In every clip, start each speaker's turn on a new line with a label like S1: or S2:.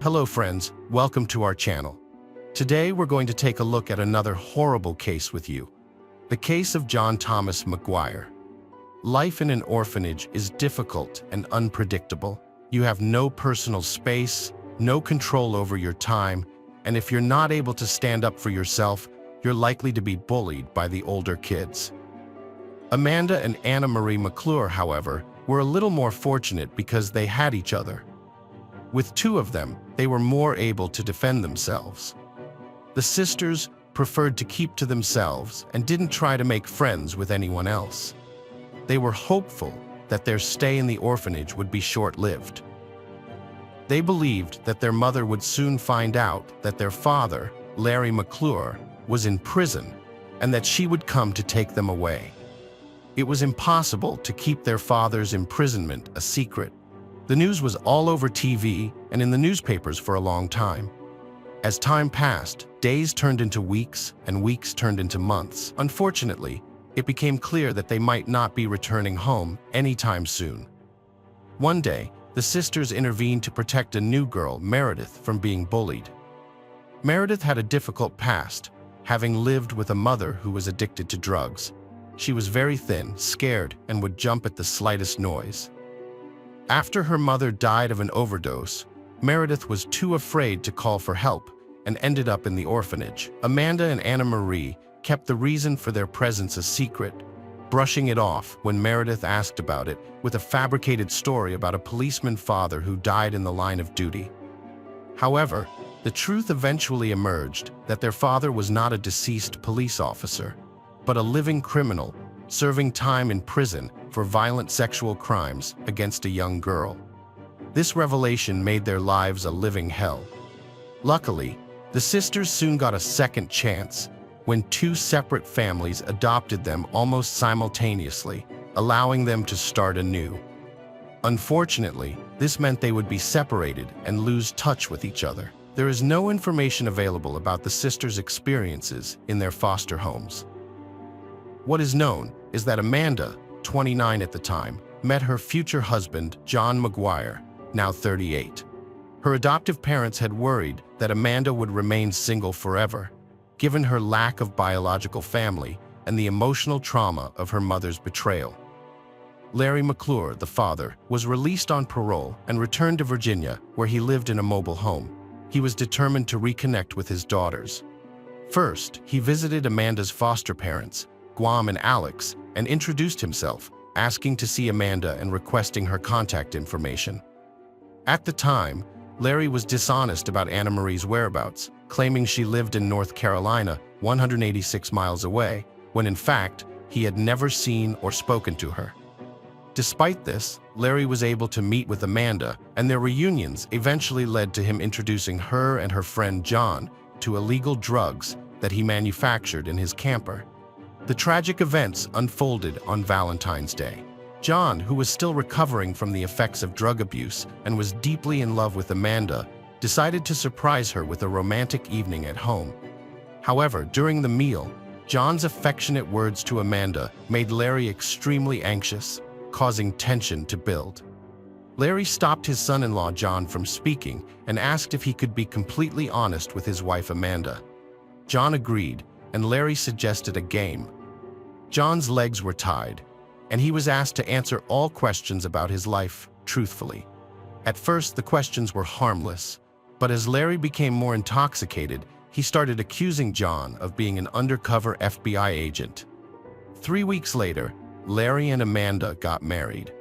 S1: Hello friends, welcome to our channel. Today we're going to take a look at another horrible case with you. The case of John Thomas McGuire. Life in an orphanage is difficult and unpredictable. You have no personal space, no control over your time, and if you're not able to stand up for yourself, you're likely to be bullied by the older kids. Amanda and Anna Marie McClure, however, were a little more fortunate because they had each other. With two of them, they were more able to defend themselves. The sisters preferred to keep to themselves and didn't try to make friends with anyone else. They were hopeful that their stay in the orphanage would be short-lived. They believed that their mother would soon find out that their father, Larry McClure, was in prison and that she would come to take them away. It was impossible to keep their father's imprisonment a secret. The news was all over TV and in the newspapers for a long time. As time passed, days turned into weeks and weeks turned into months. Unfortunately, it became clear that they might not be returning home anytime soon. One day, the sisters intervened to protect a new girl, Meredith, from being bullied. Meredith had a difficult past, having lived with a mother who was addicted to drugs. She was very thin, scared, and would jump at the slightest noise. After her mother died of an overdose, Meredith was too afraid to call for help and ended up in the orphanage. Amanda and Anna Marie kept the reason for their presence a secret, brushing it off when Meredith asked about it with a fabricated story about a policeman father who died in the line of duty. However, the truth eventually emerged that their father was not a deceased police officer, but a living criminal serving time in prison for violent sexual crimes against a young girl. This revelation made their lives a living hell. Luckily, the sisters soon got a second chance when two separate families adopted them almost simultaneously, allowing them to start anew. Unfortunately, this meant they would be separated and lose touch with each other. There is no information available about the sisters' experiences in their foster homes. What is known is that Amanda, 29 at the time, met her future husband, John McGuire, now 38. Her adoptive parents had worried that Amanda would remain single forever, given her lack of biological family and the emotional trauma of her mother's betrayal. Larry McClure, the father, was released on parole and returned to Virginia, where he lived in a mobile home. He was determined to reconnect with his daughters. First, he visited Amanda's foster parents, Guam and Alex, and introduced himself, asking to see Amanda and requesting her contact information. At the time, Larry was dishonest about Anna Marie's whereabouts, claiming she lived in North Carolina, 186 miles away, when in fact, he had never seen or spoken to her. Despite this, Larry was able to meet with Amanda, and their reunions eventually led to him introducing her and her friend John to illegal drugs that he manufactured in his camper. The tragic events unfolded on Valentine's Day. John, who was still recovering from the effects of drug abuse and was deeply in love with Amanda, decided to surprise her with a romantic evening at home. However, during the meal, John's affectionate words to Amanda made Larry extremely anxious, causing tension to build. Larry stopped his son-in-law John from speaking and asked if he could be completely honest with his wife Amanda. John agreed, and Larry suggested a game. John's legs were tied, and he was asked to answer all questions about his life truthfully. At first, the questions were harmless, but as Larry became more intoxicated, he started accusing John of being an undercover FBI agent. 3 weeks later, Larry and Amanda got married.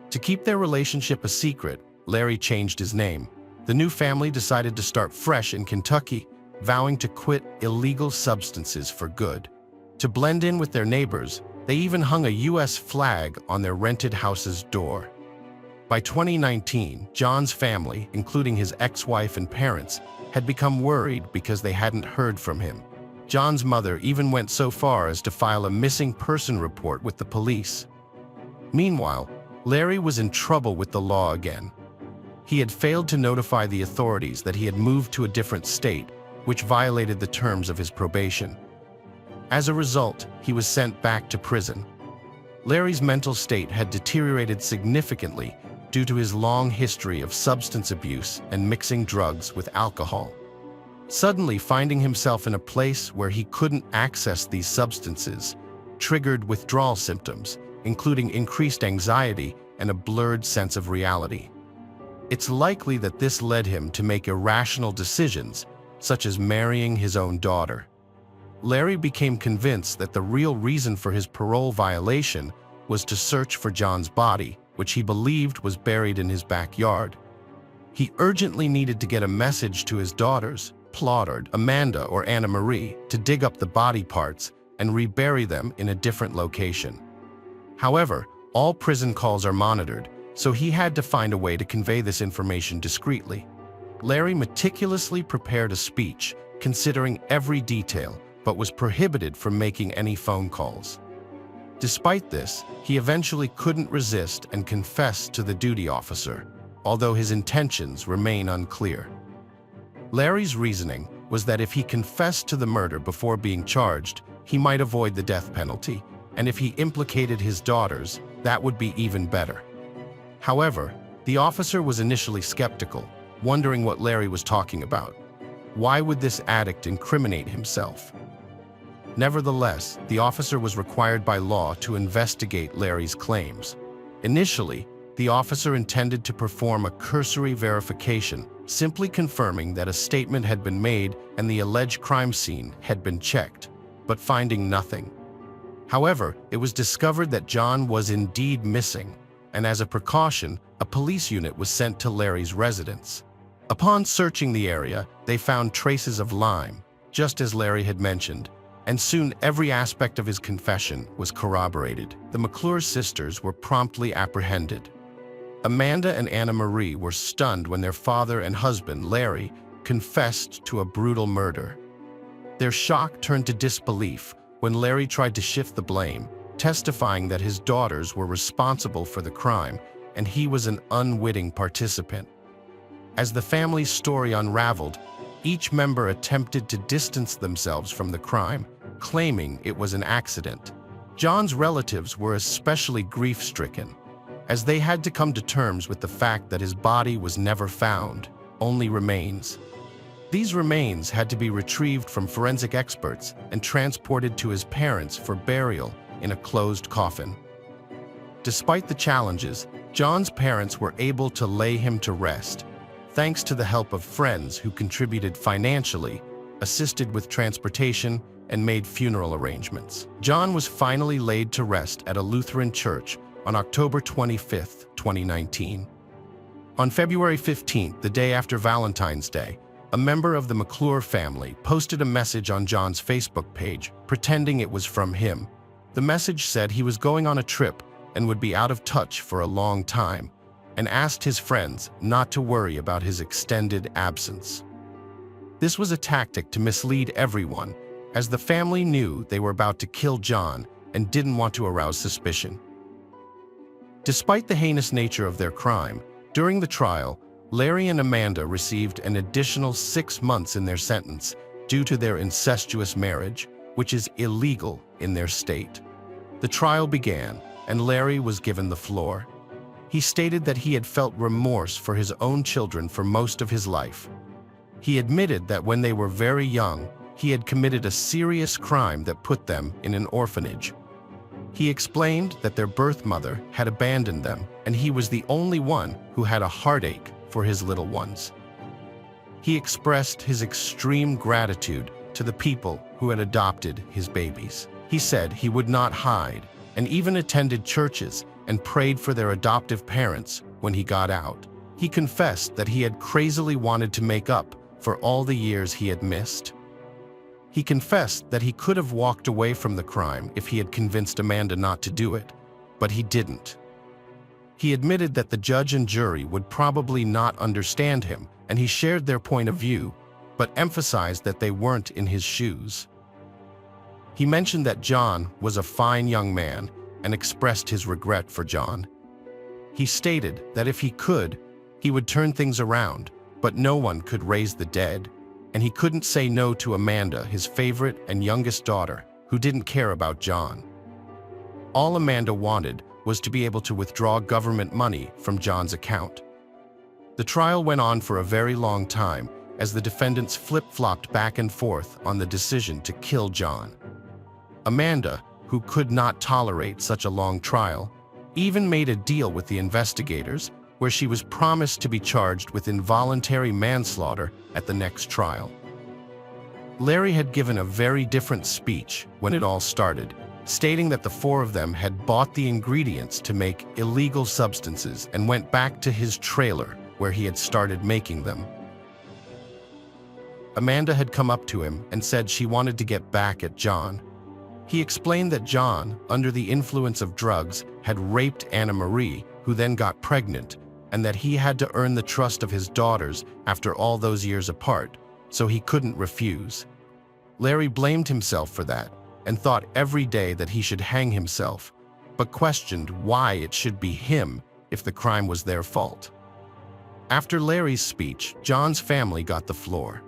S1: To keep their relationship a secret, Larry changed his name. The new family decided to start fresh in Kentucky, vowing to quit illegal substances for good. To blend in with their neighbors, they even hung a U.S. flag on their rented house's door. By 2019, John's family, including his ex-wife and parents, had become worried because they hadn't heard from him. John's mother even went so far as to file a missing person report with the police. Meanwhile, Larry was in trouble with the law again. He had failed to notify the authorities that he had moved to a different state, which violated the terms of his probation. As a result, he was sent back to prison. Larry's mental state had deteriorated significantly, due to his long history of substance abuse and mixing drugs with alcohol. Suddenly finding himself in a place where he couldn't access these substances triggered withdrawal symptoms, including increased anxiety and a blurred sense of reality. It's likely that this led him to make irrational decisions, such as marrying his own daughter. Larry became convinced that the real reason for his parole violation was to search for John's body, which he believed was buried in his backyard. He urgently needed to get a message to his daughters, Plaudard, Amanda, or Anna Marie, to dig up the body parts and rebury them in a different location. However, all prison calls are monitored, so he had to find a way to convey this information discreetly. Larry meticulously prepared a speech, considering every detail, but was prohibited from making any phone calls. Despite this, he eventually couldn't resist and confessed to the duty officer, although his intentions remain unclear. Larry's reasoning was that if he confessed to the murder before being charged, he might avoid the death penalty, and if he implicated his daughters, that would be even better. However, the officer was initially skeptical, wondering what Larry was talking about. Why would this addict incriminate himself? Nevertheless, the officer was required by law to investigate Larry's claims. Initially, the officer intended to perform a cursory verification, simply confirming that a statement had been made and the alleged crime scene had been checked, but finding nothing. However, it was discovered that John was indeed missing, and as a precaution, a police unit was sent to Larry's residence. Upon searching the area, they found traces of lime, just as Larry had mentioned, and soon every aspect of his confession was corroborated. The McClure sisters were promptly apprehended. Amanda and Anna Marie were stunned when their father and husband, Larry, confessed to a brutal murder. Their shock turned to disbelief when Larry tried to shift the blame, testifying that his daughters were responsible for the crime and he was an unwitting participant. As the family's story unraveled, each member attempted to distance themselves from the crime, claiming it was an accident. John's relatives were especially grief-stricken, as they had to come to terms with the fact that his body was never found, only remains. These remains had to be retrieved from forensic experts and transported to his parents for burial in a closed coffin. Despite the challenges, John's parents were able to lay him to rest, thanks to the help of friends who contributed financially, assisted with transportation, and made funeral arrangements. John was finally laid to rest at a Lutheran church on October 25, 2019. On February 15th, the day after Valentine's Day, a member of the McClure family posted a message on John's Facebook page, pretending it was from him. The message said he was going on a trip and would be out of touch for a long time, and asked his friends not to worry about his extended absence. This was a tactic to mislead everyone, as the family knew they were about to kill John and didn't want to arouse suspicion. Despite the heinous nature of their crime, during the trial, Larry and Amanda received an additional 6 months in their sentence due to their incestuous marriage, which is illegal in their state. The trial began, and Larry was given the floor. He stated that he had felt remorse for his own children for most of his life. He admitted that when they were very young, he had committed a serious crime that put them in an orphanage. He explained that their birth mother had abandoned them, and he was the only one who had a heartache for his little ones. He expressed his extreme gratitude to the people who had adopted his babies. He said he would not hide, and even attended churches and prayed for their adoptive parents when he got out. He confessed that he had crazily wanted to make up for all the years he had missed. He confessed that he could have walked away from the crime if he had convinced Amanda not to do it, but he didn't. He admitted that the judge and jury would probably not understand him, and he shared their point of view, but emphasized that they weren't in his shoes. He mentioned that John was a fine young man and expressed his regret for John. He stated that if he could, he would turn things around, but no one could raise the dead, and he couldn't say no to Amanda, his favorite and youngest daughter, who didn't care about John. All Amanda wanted was to be able to withdraw government money from John's account. The trial went on for a very long time as the defendants flip-flopped back and forth on the decision to kill John. Amanda, who could not tolerate such a long trial, even made a deal with the investigators where she was promised to be charged with involuntary manslaughter at the next trial. Larry had given a very different speech when it all started, stating that the four of them had bought the ingredients to make illegal substances and went back to his trailer where he had started making them. Amanda had come up to him and said she wanted to get back at John. He explained that John, under the influence of drugs, had raped Anna Marie, who then got pregnant, and that he had to earn the trust of his daughters after all those years apart, so he couldn't refuse. Larry blamed himself for that and thought every day that he should hang himself, but questioned why it should be him if the crime was their fault. After Larry's speech, John's family got the floor.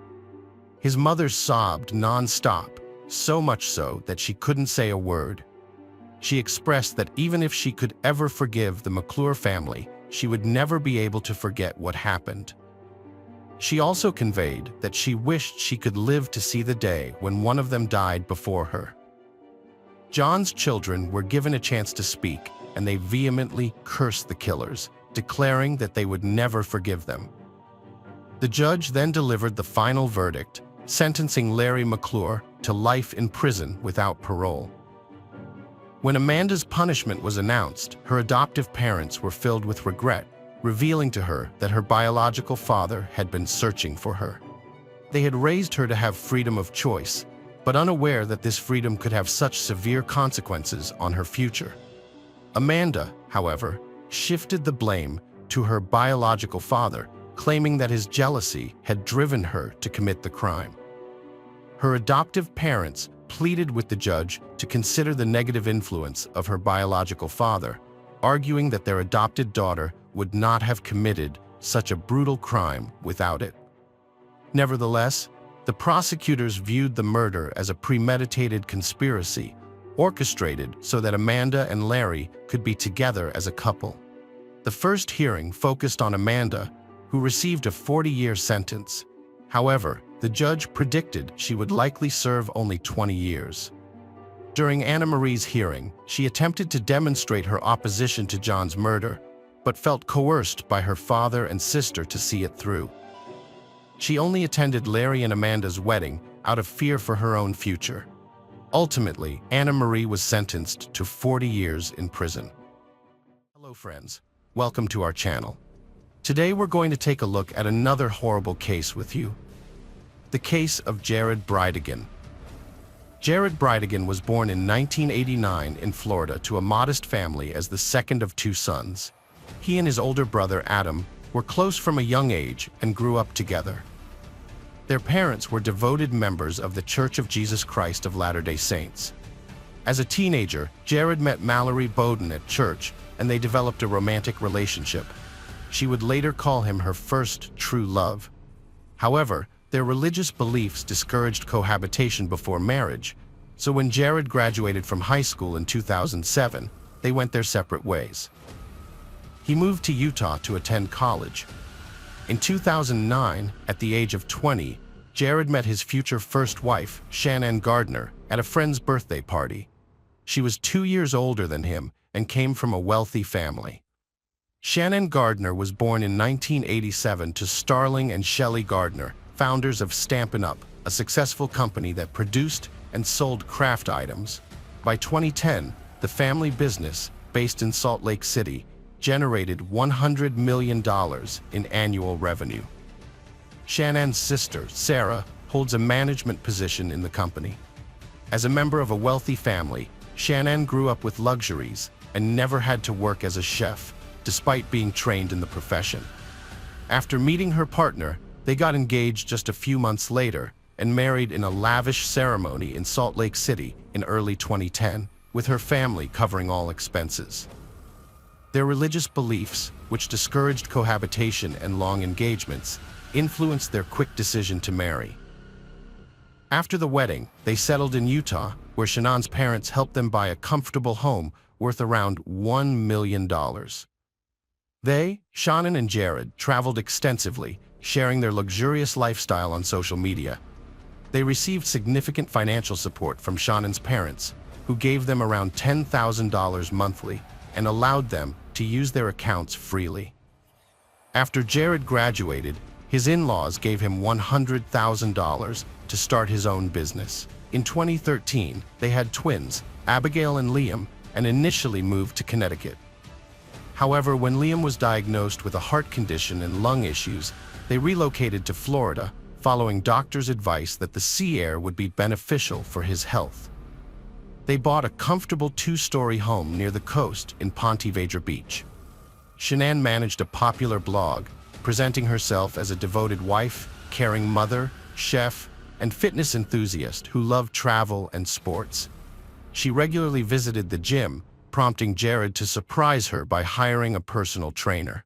S1: His mother sobbed non-stop, so much so that she couldn't say a word. She expressed that even if she could ever forgive the McClure family, she would never be able to forget what happened. She also conveyed that she wished she could live to see the day when one of them died before her. John's children were given a chance to speak, and they vehemently cursed the killers, declaring that they would never forgive them. The judge then delivered the final verdict, sentencing Larry McClure to life in prison without parole. When Amanda's punishment was announced, her adoptive parents were filled with regret, revealing to her that her biological father had been searching for her. They had raised her to have freedom of choice, but unaware that this freedom could have such severe consequences on her future. Amanda, however, shifted the blame to her biological father, claiming that his jealousy had driven her to commit the crime. Her adoptive parents pleaded with the judge to consider the negative influence of her biological father, arguing that their adopted daughter would not have committed such a brutal crime without it. Nevertheless, the prosecutors viewed the murder as a premeditated conspiracy, orchestrated so that Amanda and Larry could be together as a couple. The first hearing focused on Amanda, who received a 40-year sentence. However, the judge predicted she would likely serve only 20 years. During Anna Marie's hearing, she attempted to demonstrate her opposition to John's murder, but felt coerced by her father and sister to see it through. She only attended Larry and Amanda's wedding out of fear for her own future. Ultimately, Anna Marie was sentenced to 40 years in prison. Hello friends, welcome to our channel. Today we're going to take a look at another horrible case with you. The case of Jared Bridegan. Jared Bridegan was born in 1989 in Florida to a modest family as the second of two sons. He and his older brother Adam were close from a young age and grew up together. Their parents were devoted members of the Church of Jesus Christ of Latter-day Saints. As a teenager, Jared met Mallory Bowden at church, and they developed a romantic relationship. She would later call him her first true love. However, their religious beliefs discouraged cohabitation before marriage, so when Jared graduated from high school in 2007, they went their separate ways. He moved to Utah to attend college. In 2009, at the age of 20, Jared met his future first wife, Shannon Gardner, at a friend's birthday party. She was 2 years older than him and came from a wealthy family. Shannon Gardner was born in 1987 to Starling and Shelley Gardner, founders of Stampin' Up!, a successful company that produced and sold craft items. By 2010, the family business, based in Salt Lake City, generated $100 million in annual revenue. Shannon's sister, Sarah, holds a management position in the company. As a member of a wealthy family, Shannon grew up with luxuries and never had to work as a chef, despite being trained in the profession. After meeting her partner, they got engaged just a few months later and married in a lavish ceremony in Salt Lake City in early 2010, with her family covering all expenses. Their religious beliefs, which discouraged cohabitation and long engagements, influenced their quick decision to marry. After the wedding, they settled in Utah, where Shannon's parents helped them buy a comfortable home worth around $1 million. They, Shannon and Jared, traveled extensively, sharing their luxurious lifestyle on social media. They received significant financial support from Shannon's parents, who gave them around $10,000 monthly and allowed them to use their accounts freely. After Jared graduated, his in-laws gave him $100,000 to start his own business. In 2013, they had twins, Abigail and Liam, and initially moved to Connecticut. However, when Liam was diagnosed with a heart condition and lung issues, they relocated to Florida, following doctors' advice that the sea air would be beneficial for his health. They bought a comfortable 2-story home near the coast in Ponte Vedra Beach. Shannon managed a popular blog, presenting herself as a devoted wife, caring mother, chef, and fitness enthusiast who loved travel and sports. She regularly visited the gym, prompting Jared to surprise her by hiring a personal trainer.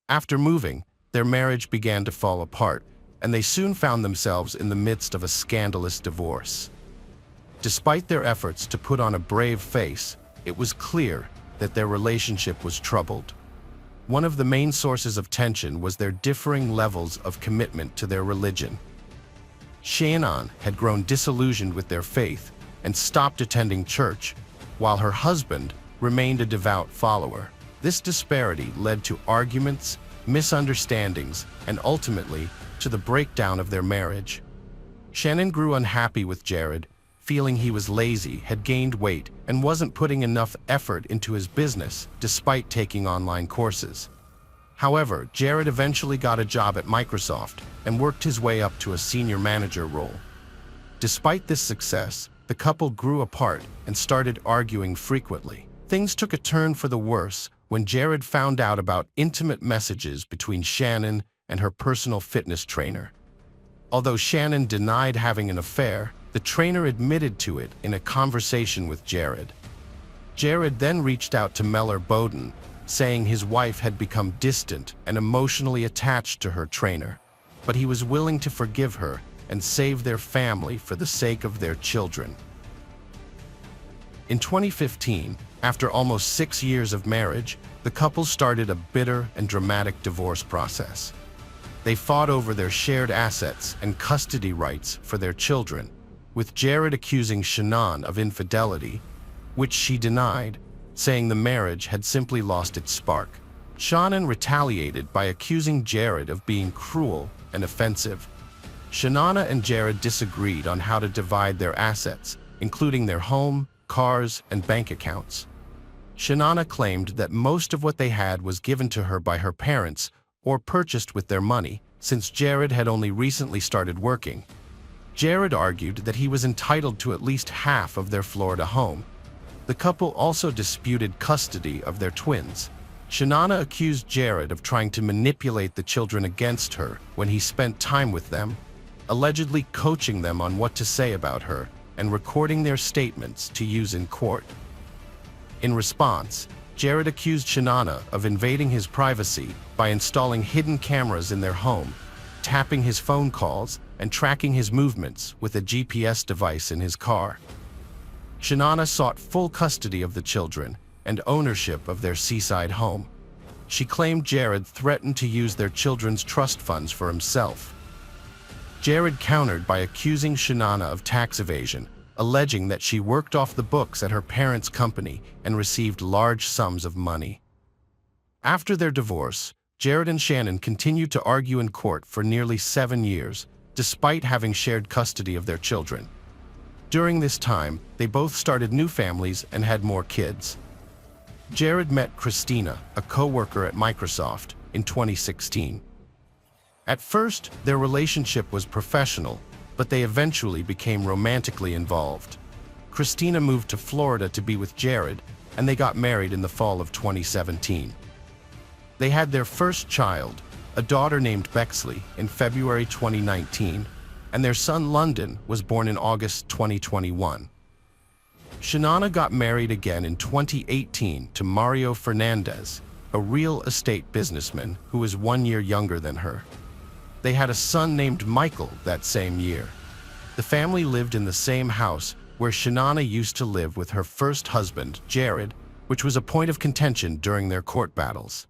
S1: After moving, their marriage began to fall apart, and they soon found themselves in the midst of a scandalous divorce. Despite their efforts to put on a brave face, it was clear that their relationship was troubled. One of the main sources of tension was their differing levels of commitment to their religion. Shannon had grown disillusioned with their faith and stopped attending church, while her husband remained a devout follower. This disparity led to arguments, misunderstandings, and ultimately to the breakdown of their marriage. Shannon grew unhappy with Jared, feeling he was lazy, had gained weight, and wasn't putting enough effort into his business despite taking online courses. However, Jared eventually got a job at Microsoft and worked his way up to a senior manager role. Despite this success, the couple grew apart and started arguing frequently. Things took a turn for the worse when Jared found out about intimate messages between Shannon and her personal fitness trainer. Although Shannon denied having an affair, the trainer admitted to it in a conversation with Jared. Jared then reached out to Mellor Bowden, saying his wife had become distant and emotionally attached to her trainer, but he was willing to forgive her and save their family for the sake of their children. In 2015, after almost 6 years of marriage, the couple started a bitter and dramatic divorce process. They fought over their shared assets and custody rights for their children, with Jared accusing Shannon of infidelity, which she denied, saying the marriage had simply lost its spark. Shannon retaliated by accusing Jared of being cruel and offensive. Shannon and Jared disagreed on how to divide their assets, including their home, cars, and bank accounts. Shannon claimed that most of what they had was given to her by her parents or purchased with their money, since Jared had only recently started working. Jared argued that he was entitled to at least half of their Florida home. The couple also disputed custody of their twins. Shannon accused Jared of trying to manipulate the children against her when he spent time with them, allegedly coaching them on what to say about her and recording their statements to use in court. In response, Jared accused Shannon of invading his privacy by installing hidden cameras in their home, tapping his phone calls, and tracking his movements with a GPS device in his car. Shannon sought full custody of the children and ownership of their seaside home. She claimed Jared threatened to use their children's trust funds for himself. Jared countered by accusing Shannon of tax evasion, alleging that she worked off the books at her parents' company and received large sums of money. After their divorce, Jared and Shannon continued to argue in court for nearly 7 years, despite having shared custody of their children. During this time, they both started new families and had more kids. Jared met Christina, a co-worker at Microsoft, in 2016. At first, their relationship was professional, but they eventually became romantically involved. Christina moved to Florida to be with Jared, and they got married in the fall of 2017. They had their first child, a daughter named Bexley, in February 2019, and their son London was born in August 2021. Shannon got married again in 2018 to Mario Fernandez, a real estate businessman who was 1 year younger than her. They had a son named Michael that same year. The family lived in the same house where Shannon used to live with her first husband, Jared, which was a point of contention during their court battles.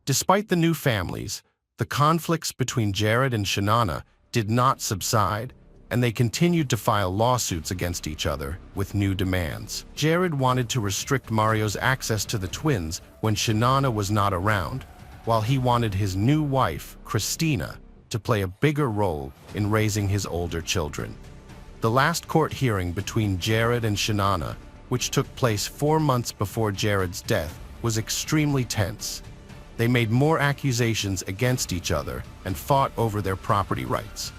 S1: Despite the new families, the conflicts between Jared and Shanana did not subside, and they continued to file lawsuits against each other with new demands. Jared wanted to restrict Mario's access to the twins when Shanana was not around, while he wanted his new wife, Christina, to play a bigger role in raising his older children. The last court hearing between Jared and Shanana, which took place 4 months before Jared's death, was extremely tense. They made more accusations against each other and fought over their property rights.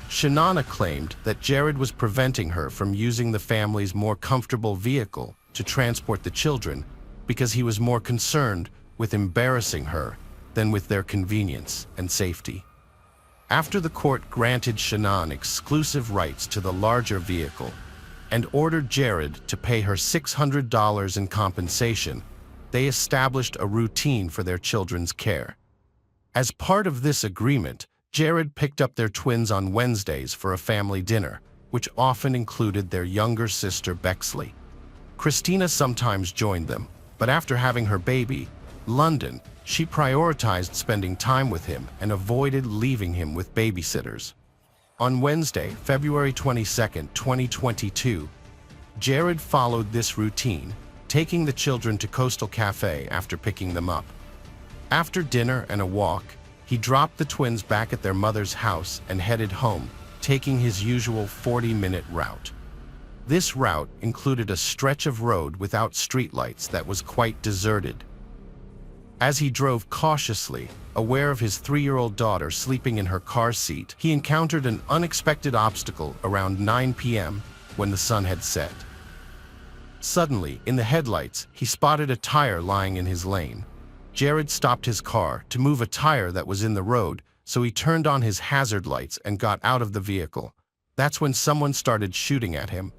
S1: Shanana claimed that Jared was preventing her from using the family's more comfortable vehicle to transport the children because he was more concerned with embarrassing her than with their convenience and safety. After the court granted Shanana exclusive rights to the larger vehicle and ordered Jared to pay her $600 in compensation, they established a routine for their children's care. As part of this agreement, Jared picked up their twins on Wednesdays for a family dinner, which often included their younger sister Bexley. Christina sometimes joined them, but after having her baby, London, she prioritized spending time with him and avoided leaving him with babysitters. On Wednesday, February 22, 2022, Jared followed this routine, taking the children to Coastal Cafe after picking them up. After dinner and a walk, he dropped the twins back at their mother's house and headed home, taking his usual 40-minute route. This route included a stretch of road without streetlights that was quite deserted. As he drove cautiously, aware of his 3-year-old daughter sleeping in her car seat, he encountered an unexpected obstacle around 9 p.m. when the sun had set. Suddenly, in the headlights, he spotted a tire lying in his lane. Jared stopped his car to move a tire that was in the road, so he turned on his hazard lights and got out of the vehicle. That's when someone started shooting at him.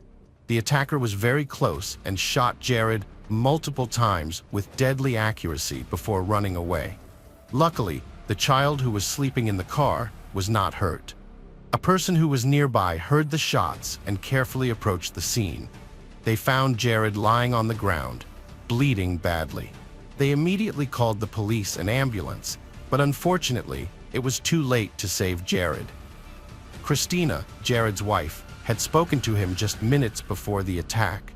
S1: The attacker was very close and shot Jared multiple times with deadly accuracy before running away. Luckily, the child who was sleeping in the car was not hurt. A person who was nearby heard the shots and carefully approached the scene. They found Jared lying on the ground, bleeding badly. They immediately called the police and ambulance, but unfortunately, it was too late to save Jared. Christina, Jared's wife, had spoken to him just minutes before the attack.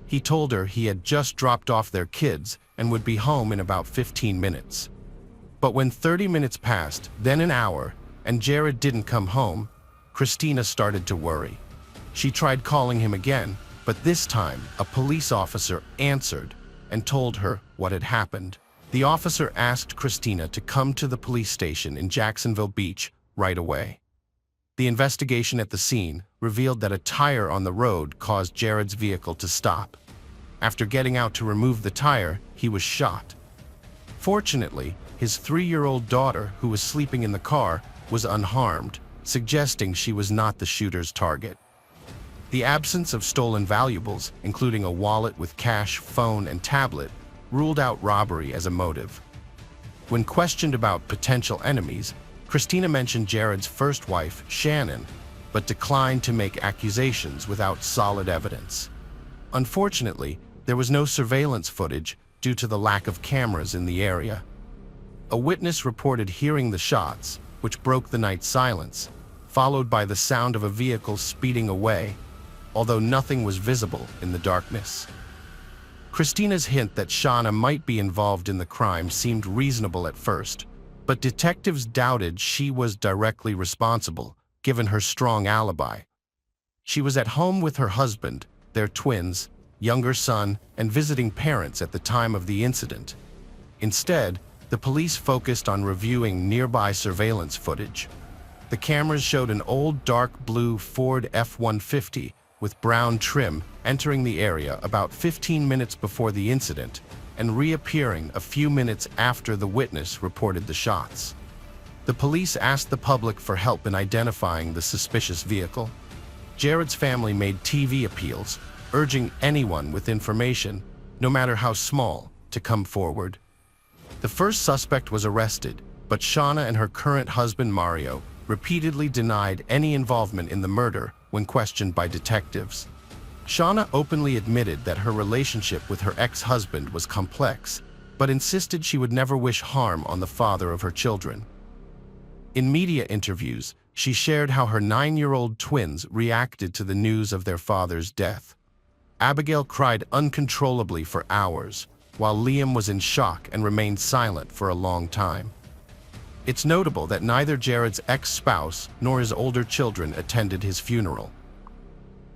S1: He told her he had just dropped off their kids and would be home in about 15 minutes. But when 30 minutes passed, then an hour, and Jared didn't come home, Christina started to worry. She tried calling him again, but this time a police officer answered and told her what had happened. The officer asked Christina to come to the police station in Jacksonville Beach right away. The investigation at the scene revealed that a tire on the road caused Jared's vehicle to stop. After getting out to remove the tire, he was shot. Fortunately, his 3-year-old daughter, who was sleeping in the car, was unharmed, suggesting she was not the shooter's target. The absence of stolen valuables, including a wallet with cash, phone, and tablet, ruled out robbery as a motive. When questioned about potential enemies, Christina mentioned Jared's first wife, Shannon, but declined to make accusations without solid evidence. Unfortunately, there was no surveillance footage due to the lack of cameras in the area. A witness reported hearing the shots, which broke the night's silence, followed by the sound of a vehicle speeding away, although nothing was visible in the darkness. Christina's hint that Shauna might be involved in the crime seemed reasonable at first, but detectives doubted she was directly responsible, given her strong alibi. She was at home with her husband, their twins, younger son, and visiting parents at the time of the incident. Instead, the police focused on reviewing nearby surveillance footage. The cameras showed an old dark blue Ford F-150 with brown trim entering the area about 15 minutes before the incident and reappearing a few minutes after the witness reported the shots. The police asked the public for help in identifying the suspicious vehicle. Jared's family made TV appeals, urging anyone with information, no matter how small, to come forward. The first suspect was arrested, but Shauna and her current husband Mario repeatedly denied any involvement in the murder when questioned by detectives. Shauna openly admitted that her relationship with her ex-husband was complex, but insisted she would never wish harm on the father of her children. In media interviews, she shared how her 9-year-old twins reacted to the news of their father's death. Abigail cried uncontrollably for hours, while Liam was in shock and remained silent for a long time. It's notable that neither Jared's ex-spouse nor his older children attended his funeral.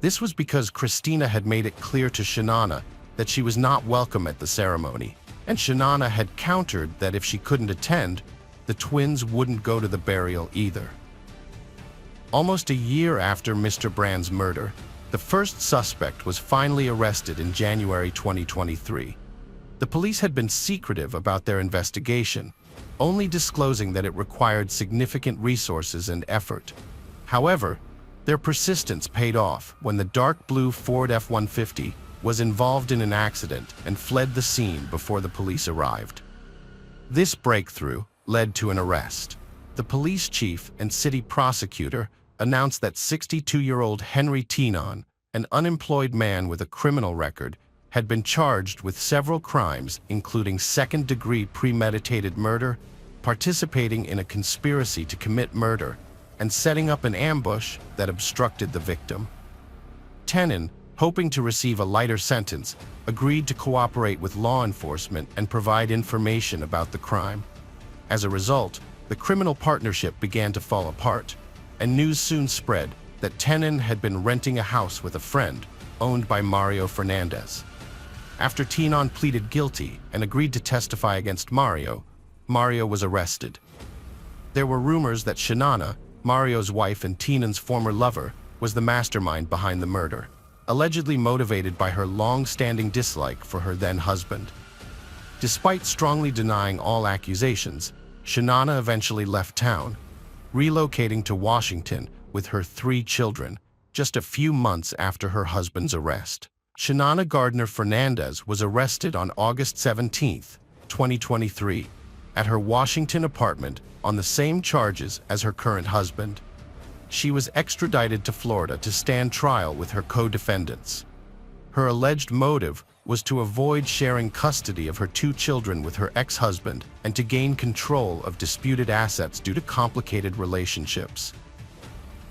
S1: This was because Christina had made it clear to Shanana that she was not welcome at the ceremony, and Shanana had countered that if she couldn't attend, the twins wouldn't go to the burial either. Almost a year after Mr. Brand's murder, the first suspect was finally arrested in January 2023. The police had been secretive about their investigation, only disclosing that it required significant resources and effort. However, their persistence paid off when the dark blue Ford F-150 was involved in an accident and fled the scene before the police arrived. This breakthrough led to an arrest. The police chief and city prosecutor announced that 62-year-old Henry Teenon, an unemployed man with a criminal record, had been charged with several crimes, including second-degree premeditated murder, participating in a conspiracy to commit murder, and setting up an ambush that obstructed the victim. Teenon, hoping to receive a lighter sentence, agreed to cooperate with law enforcement and provide information about the crime. As a result, the criminal partnership began to fall apart, and news soon spread that Teenon had been renting a house with a friend owned by Mario Fernandez. After Teenon pleaded guilty and agreed to testify against Mario, Mario was arrested. There were rumors that Shanana, Mario's wife and Teenon's former lover, was the mastermind behind the murder, allegedly motivated by her long-standing dislike for her then-husband. Despite strongly denying all accusations, Shanana eventually left town, relocating to Washington with her 3 children, just a few months after her husband's arrest. Shanana Gardner Fernandez was arrested on August 17, 2023, at her Washington apartment on the same charges as her current husband. She was extradited to Florida to stand trial with her co-defendants. Her alleged motive was to avoid sharing custody of her 2 children with her ex-husband and to gain control of disputed assets due to complicated relationships.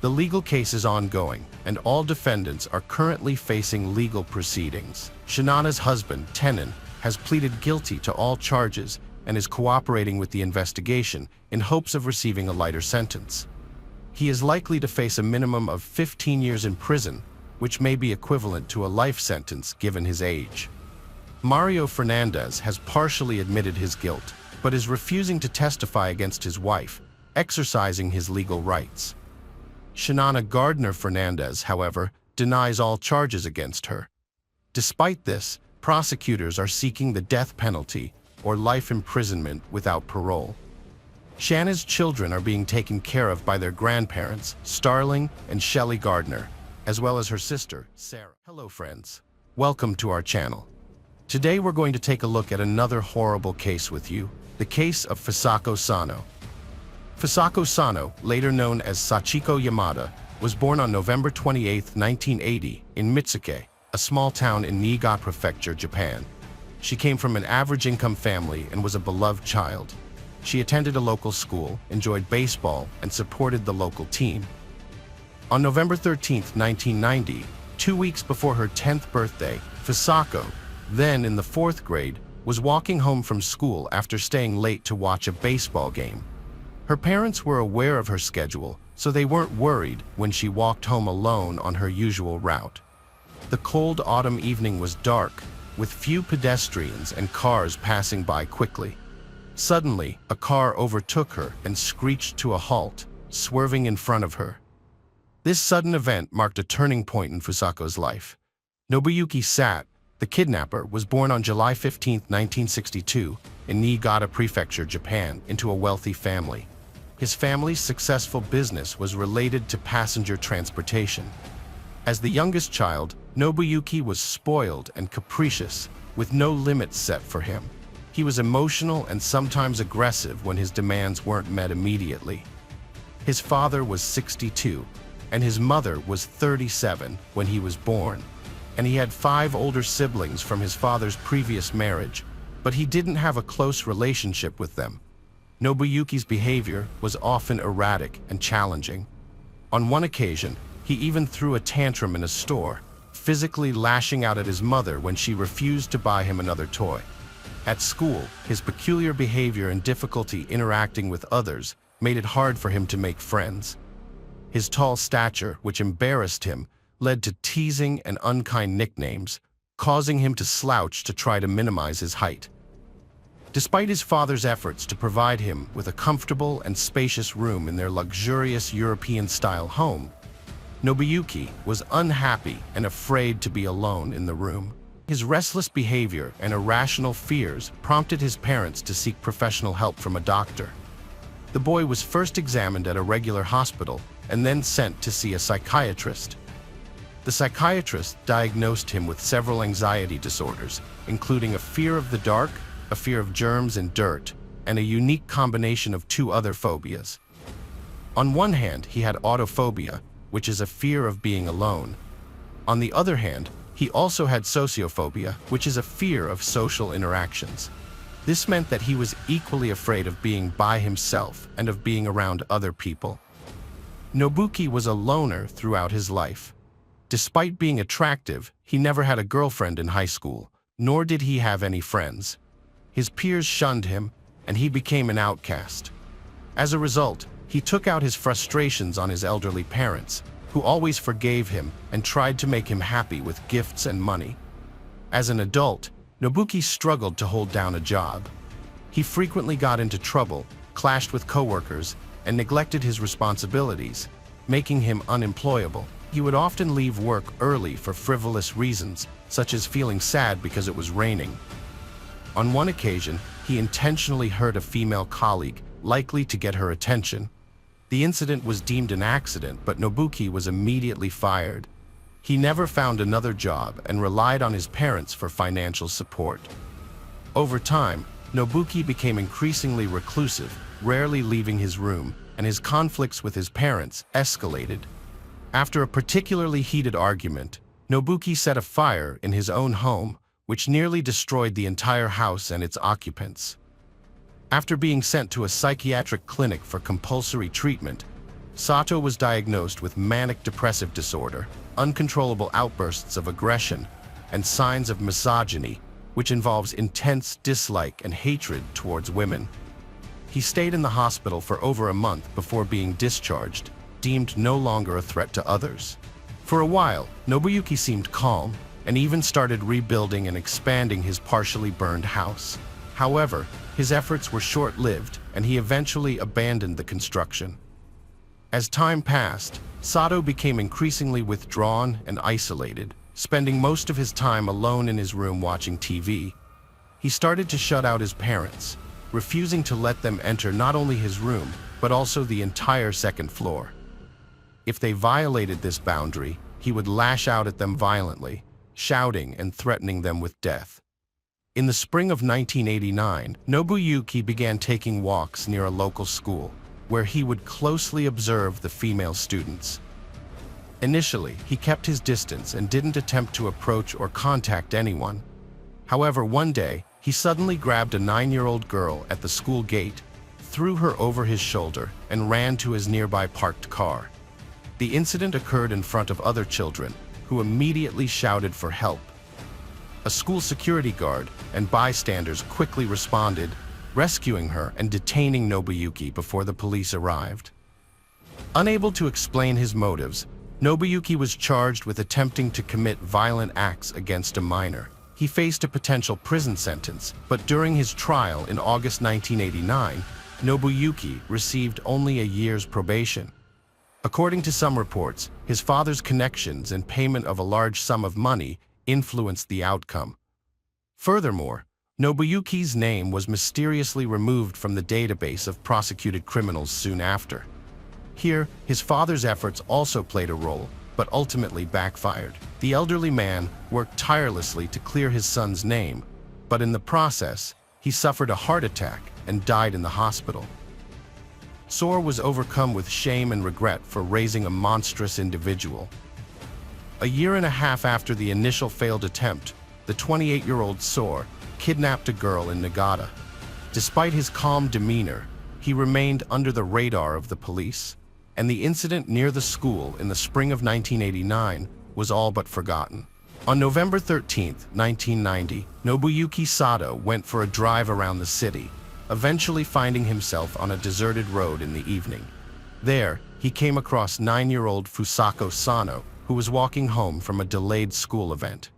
S1: The legal case is ongoing, and all defendants are currently facing legal proceedings. Shanana's husband, Teenon, has pleaded guilty to all charges and is cooperating with the investigation in hopes of receiving a lighter sentence. He is likely to face a minimum of 15 years in prison, which may be equivalent to a life sentence given his age. Mario Fernandez has partially admitted his guilt, but is refusing to testify against his wife, exercising his legal rights. Shanana Gardner Fernandez, however, denies all charges against her. Despite this, prosecutors are seeking the death penalty or life imprisonment without parole. Shanna's children are being taken care of by their grandparents, Starling and Shelley Gardner, as well as her sister, Sarah. Hello friends, welcome to our channel. Today we're going to take a look at another horrible case with you, the case of Fusako Sano. Fusako Sano, later known as Sachiko Yamada, was born on November 28, 1980, in Mitsuke, a small town in Niigata Prefecture, Japan. She came from an average-income family and was a beloved child. She attended a local school, enjoyed baseball, and supported the local team. On November 13, 1990, 2 weeks before her 10th birthday, Fusako, then in the 4th grade, was walking home from school after staying late to watch a baseball game. Her parents were aware of her schedule, so they weren't worried when she walked home alone on her usual route. The cold autumn evening was dark, with few pedestrians and cars passing by quickly. Suddenly, a car overtook her and screeched to a halt, swerving in front of her. This sudden event marked a turning point in Fusako's life. Nobuyuki Sat, the kidnapper, was born on July 15, 1962, in Niigata Prefecture, Japan, into a wealthy family. His family's successful business was related to passenger transportation. As the youngest child, Nobuyuki was spoiled and capricious, with no limits set for him. He was emotional and sometimes aggressive when his demands weren't met immediately. His father was 62, and his mother was 37 when he was born. and he had 5 older siblings from his father's previous marriage, but he didn't have a close relationship with them. Nobuyuki's behavior was often erratic and challenging. On one occasion, he even threw a tantrum in a store, physically lashing out at his mother when she refused to buy him another toy. At school, his peculiar behavior and difficulty interacting with others made it hard for him to make friends. His tall stature, which embarrassed him, led to teasing and unkind nicknames, causing him to slouch to try to minimize his height. Despite his father's efforts to provide him with a comfortable and spacious room in their luxurious European-style home, Nobuyuki was unhappy and afraid to be alone in the room. His restless behavior and irrational fears prompted his parents to seek professional help from a doctor. The boy was first examined at a regular hospital and then sent to see a psychiatrist. The psychiatrist diagnosed him with several anxiety disorders, including a fear of the dark, a fear of germs and dirt, and a unique combination of 2 other phobias. On one hand, he had autophobia, which is a fear of being alone. On the other hand, he also had sociophobia, which is a fear of social interactions. This meant that he was equally afraid of being by himself and of being around other people. Nobuki was a loner throughout his life. Despite being attractive, he never had a girlfriend in high school, nor did he have any friends. His peers shunned him, and he became an outcast. As a result, he took out his frustrations on his elderly parents, who always forgave him and tried to make him happy with gifts and money. As an adult, Nobuki struggled to hold down a job. He frequently got into trouble, clashed with coworkers, and neglected his responsibilities, making him unemployable. He would often leave work early for frivolous reasons, such as feeling sad because it was raining. On one occasion, he intentionally hurt a female colleague, likely to get her attention. The incident was deemed an accident, but Nobuki was immediately fired. He never found another job and relied on his parents for financial support. Over time, Nobuki became increasingly reclusive, rarely leaving his room, and his conflicts with his parents escalated. After a particularly heated argument, Nobuki set a fire in his own home, which nearly destroyed the entire house and its occupants. After being sent to a psychiatric clinic for compulsory treatment, Sato was diagnosed with manic depressive disorder, uncontrollable outbursts of aggression, and signs of misogyny, which involves intense dislike and hatred towards women. He stayed in the hospital for over a month before being discharged, deemed no longer a threat to others. For a while, Nobuyuki seemed calm and even started rebuilding and expanding his partially burned house. However, his efforts were short-lived, and he eventually abandoned the construction. As time passed, Sato became increasingly withdrawn and isolated, spending most of his time alone in his room watching TV. He started to shut out his parents, refusing to let them enter not only his room, but also the entire second floor. If they violated this boundary, he would lash out at them violently, shouting and threatening them with death. In the spring of 1989, Nobuyuki began taking walks near a local school, where he would closely observe the female students. Initially, he kept his distance and didn't attempt to approach or contact anyone. However, one day, he suddenly grabbed a 9-year-old girl at the school gate, threw her over his shoulder, and ran to his nearby parked car. The incident occurred in front of other children, who immediately shouted for help. A school security guard and bystanders quickly responded, rescuing her and detaining Nobuyuki before the police arrived. Unable to explain his motives, Nobuyuki was charged with attempting to commit violent acts against a minor. He faced a potential prison sentence, but during his trial in August 1989, Nobuyuki received only a year's probation. According to some reports, his father's connections and payment of a large sum of money influenced the outcome. Furthermore, Nobuyuki's name was mysteriously removed from the database of prosecuted criminals soon after. Here, his father's efforts also played a role, but ultimately backfired. The elderly man worked tirelessly to clear his son's name, but in the process, he suffered a heart attack and died in the hospital. Sore was overcome with shame and regret for raising a monstrous individual. A year and a half after the initial failed attempt, the 28-year-old Soar kidnapped a girl in Nagata. Despite his calm demeanor, he remained under the radar of the police, and the incident near the school in the spring of 1989 was all but forgotten. On November 13, 1990, Nobuyuki Sato went for a drive around the city, eventually finding himself on a deserted road in the evening. There, he came across 9-year-old Fusako Sano, who was walking home from a delayed school event.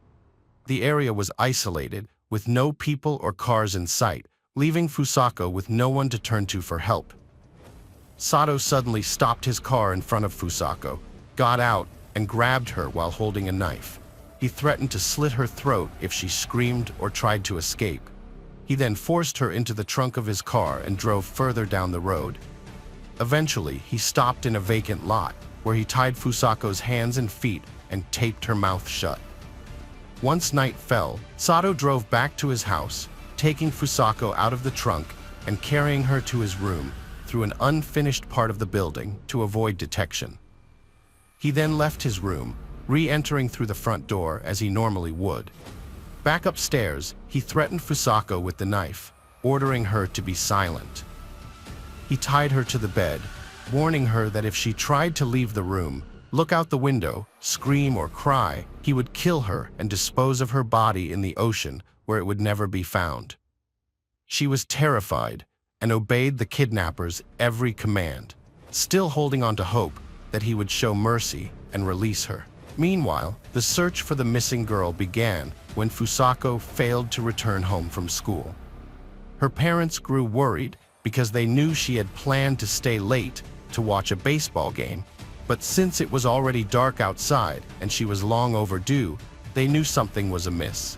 S1: The area was isolated, with no people or cars in sight, leaving Fusako with no one to turn to for help. Sato suddenly stopped his car in front of Fusako, got out, and grabbed her while holding a knife. He threatened to slit her throat if she screamed or tried to escape. He then forced her into the trunk of his car and drove further down the road. Eventually, he stopped in a vacant lot, where he tied Fusako's hands and feet and taped her mouth shut. Once night fell, Sato drove back to his house, taking Fusako out of the trunk and carrying her to his room through an unfinished part of the building to avoid detection. He then left his room, re-entering through the front door as he normally would. Back upstairs, he threatened Fusako with the knife, ordering her to be silent. He tied her to the bed, warning her that if she tried to leave the room, look out the window, scream or cry, he would kill her and dispose of her body in the ocean where it would never be found. She was terrified and obeyed the kidnapper's every command, still holding on to hope that he would show mercy and release her. Meanwhile, the search for the missing girl began when Fusako failed to return home from school. Her parents grew worried because they knew she had planned to stay late to watch a baseball game, but since it was already dark outside and she was long overdue, they knew something was amiss.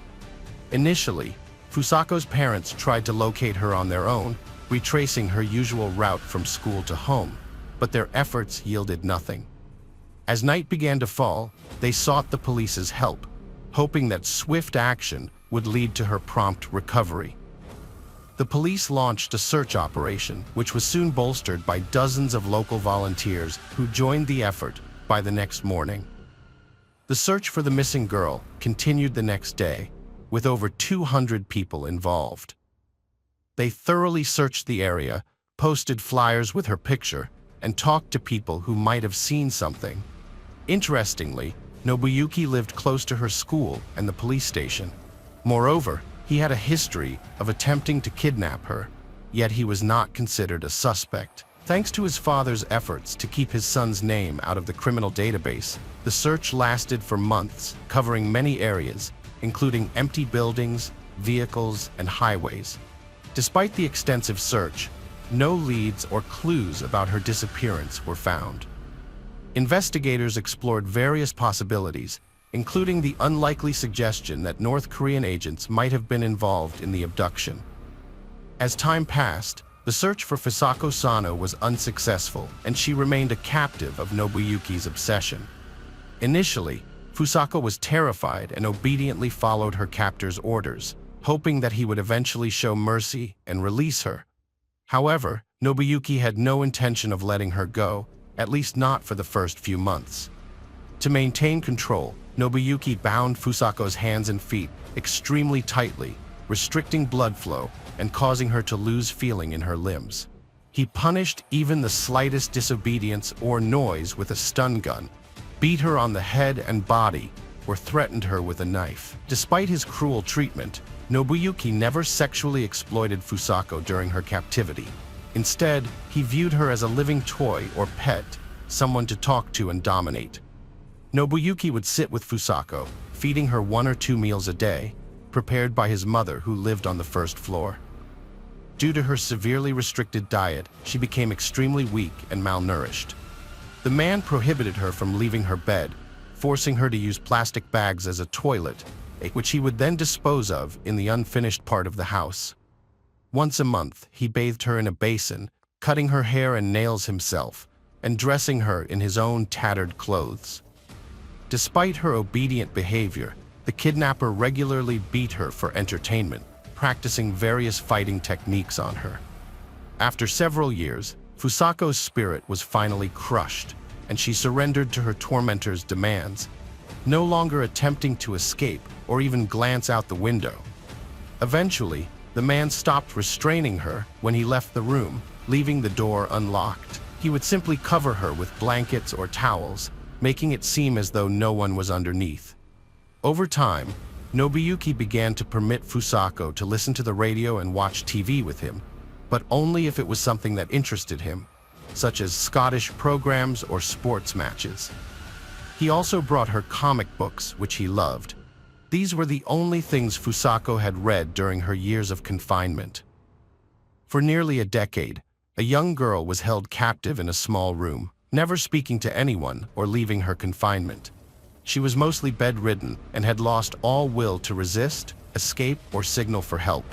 S1: Initially, Fusako's parents tried to locate her on their own, retracing her usual route from school to home, but their efforts yielded nothing. As night began to fall, they sought the police's help, hoping that swift action would lead to her prompt recovery. The police launched a search operation, which was soon bolstered by dozens of local volunteers who joined the effort by the next morning. The search for the missing girl continued the next day, with over 200 people involved. They thoroughly searched the area, posted flyers with her picture, and talked to people who might have seen something. Interestingly, Nobuyuki lived close to her school and the police station. Moreover, he had a history of attempting to kidnap her, yet he was not considered a suspect. Thanks to his father's efforts to keep his son's name out of the criminal database, the search lasted for months, covering many areas, including empty buildings, vehicles, and highways. Despite the extensive search, no leads or clues about her disappearance were found. Investigators explored various possibilities, including the unlikely suggestion that North Korean agents might have been involved in the abduction. As time passed, the search for Fusako Sano was unsuccessful, and she remained a captive of Nobuyuki's obsession. Initially, Fusako was terrified and obediently followed her captor's orders, hoping that he would eventually show mercy and release her. However, Nobuyuki had no intention of letting her go, at least not for the first few months. To maintain control, Nobuyuki bound Fusako's hands and feet extremely tightly, restricting blood flow and causing her to lose feeling in her limbs. He punished even the slightest disobedience or noise with a stun gun, beat her on the head and body, or threatened her with a knife. Despite his cruel treatment, Nobuyuki never sexually exploited Fusako during her captivity. Instead, he viewed her as a living toy or pet, someone to talk to and dominate. Nobuyuki would sit with Fusako, feeding her 1 or 2 meals a day, prepared by his mother who lived on the first floor. Due to her severely restricted diet, she became extremely weak and malnourished. The man prohibited her from leaving her bed, forcing her to use plastic bags as a toilet, which he would then dispose of in the unfinished part of the house. Once a month, he bathed her in a basin, cutting her hair and nails himself, and dressing her in his own tattered clothes. Despite her obedient behavior, the kidnapper regularly beat her for entertainment, practicing various fighting techniques on her. After several years, Fusako's spirit was finally crushed, and she surrendered to her tormentor's demands. no longer attempting to escape or even glance out the window. Eventually, the man stopped restraining her when he left the room, leaving the door unlocked. He would simply cover her with blankets or towels, making it seem as though no one was underneath. Over time, Nobuyuki began to permit Fusako to listen to the radio and watch TV with him, but only if it was something that interested him, such as Scottish programs or sports matches. He also brought her comic books, which he loved. These were the only things Fusako had read during her years of confinement. For nearly a decade, a young girl was held captive in a small room, never speaking to anyone or leaving her confinement. She was mostly bedridden and had lost all will to resist, escape, or signal for help.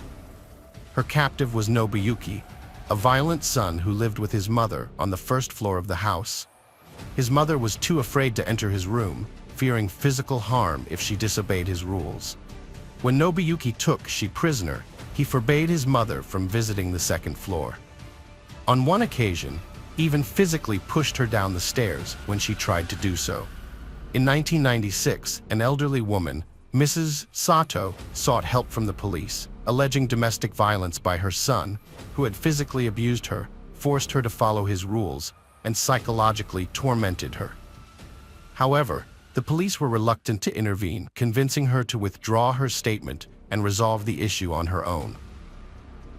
S1: Her captive was Nobuyuki, a violent son who lived with his mother on the first floor of the house. His mother was too afraid to enter his room, fearing physical harm if she disobeyed his rules. When Nobuyuki took she prisoner, he forbade his mother from visiting the second floor. On one occasion, even physically pushed her down the stairs when she tried to do so. In 1996, an elderly woman, Mrs. Sato, sought help from the police, alleging domestic violence by her son, who had physically abused her, forced her to follow his rules, and psychologically tormented her. However, the police were reluctant to intervene, convincing her to withdraw her statement and resolve the issue on her own.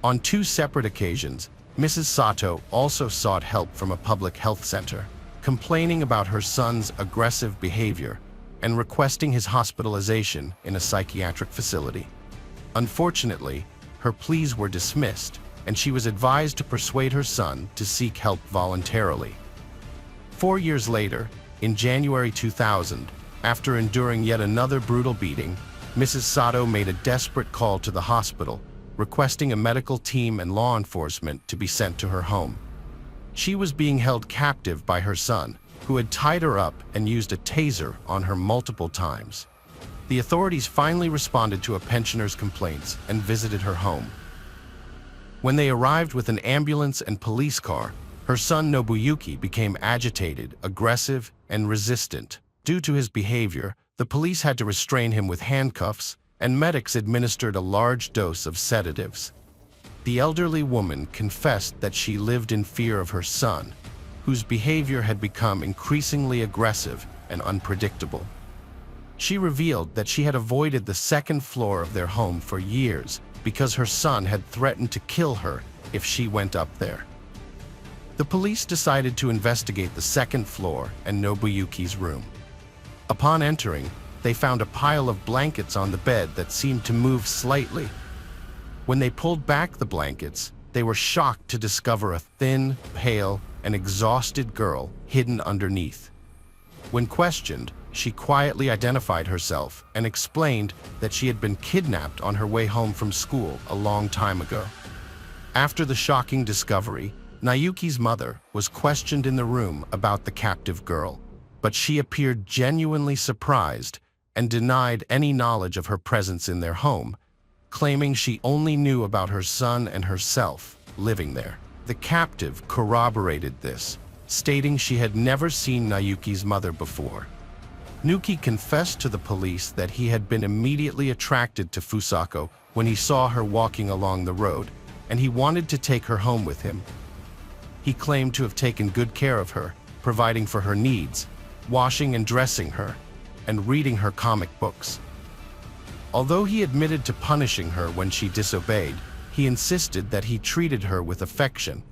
S1: On two separate occasions, Mrs. Sato also sought help from a public health center, complaining about her son's aggressive behavior and requesting his hospitalization in a psychiatric facility. Unfortunately, her pleas were dismissed, and she was advised to persuade her son to seek help voluntarily. 4 years later, in January 2000, after enduring yet another brutal beating, Mrs. Sato made a desperate call to the hospital, requesting a medical team and law enforcement to be sent to her home. She was being held captive by her son, who had tied her up and used a taser on her multiple times. The authorities finally responded to a pensioner's complaints and visited her home. When they arrived with an ambulance and police car, her son Nobuyuki became agitated, aggressive, and resistant. Due to his behavior, the police had to restrain him with handcuffs, and medics administered a large dose of sedatives. The elderly woman confessed that she lived in fear of her son, whose behavior had become increasingly aggressive and unpredictable. She revealed that she had avoided the second floor of their home for years because her son had threatened to kill her if she went up there. The police decided to investigate the second floor and Nobuyuki's room. Upon entering, they found a pile of blankets on the bed that seemed to move slightly. When they pulled back the blankets, they were shocked to discover a thin, pale, and exhausted girl hidden underneath. When questioned, she quietly identified herself and explained that she had been kidnapped on her way home from school a long time ago. After the shocking discovery, Nayuki's mother was questioned in the room about the captive girl, but she appeared genuinely surprised and denied any knowledge of her presence in their home, claiming she only knew about her son and herself living there. The captive corroborated this, stating she had never seen Nayuki's mother before. Nuki confessed to the police that he had been immediately attracted to Fusako when he saw her walking along the road, and he wanted to take her home with him. He claimed to have taken good care of her, providing for her needs, washing and dressing her, and reading her comic books. Although he admitted to punishing her when she disobeyed, he insisted that he treated her with affection,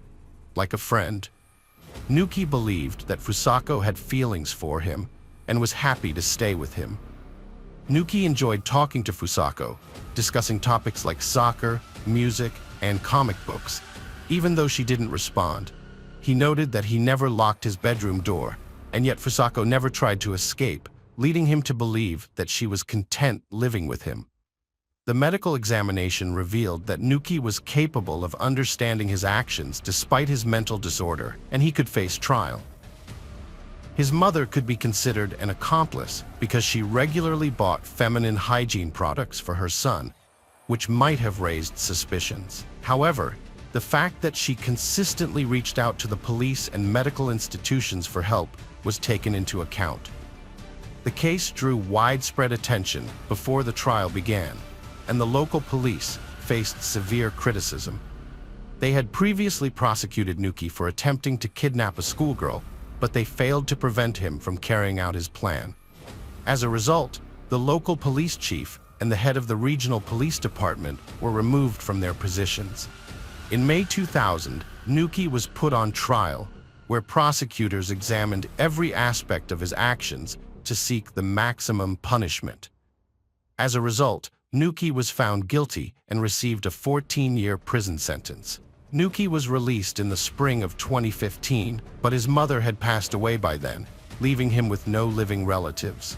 S1: like a friend. Nuki believed that Fusako had feelings for him and was happy to stay with him. Nuki enjoyed talking to Fusako, discussing topics like soccer, music, and comic books. Even though she didn't respond, he noted that he never locked his bedroom door, and yet Fusako never tried to escape, leading him to believe that she was content living with him. The medical examination revealed that Nuki was capable of understanding his actions despite his mental disorder, and he could face trial. His mother could be considered an accomplice because she regularly bought feminine hygiene products for her son, which might have raised suspicions. However, the fact that she consistently reached out to the police and medical institutions for help was taken into account. The case drew widespread attention before the trial began, and the local police faced severe criticism. They had previously prosecuted Nuki for attempting to kidnap a schoolgirl, but they failed to prevent him from carrying out his plan. As a result, the local police chief and the head of the regional police department were removed from their positions. In May 2000, Nuki was put on trial, where prosecutors examined every aspect of his actions to seek the maximum punishment. As a result, Nuki was found guilty and received a 14-year prison sentence. Nuki was released in the spring of 2015, but his mother had passed away by then, leaving him with no living relatives.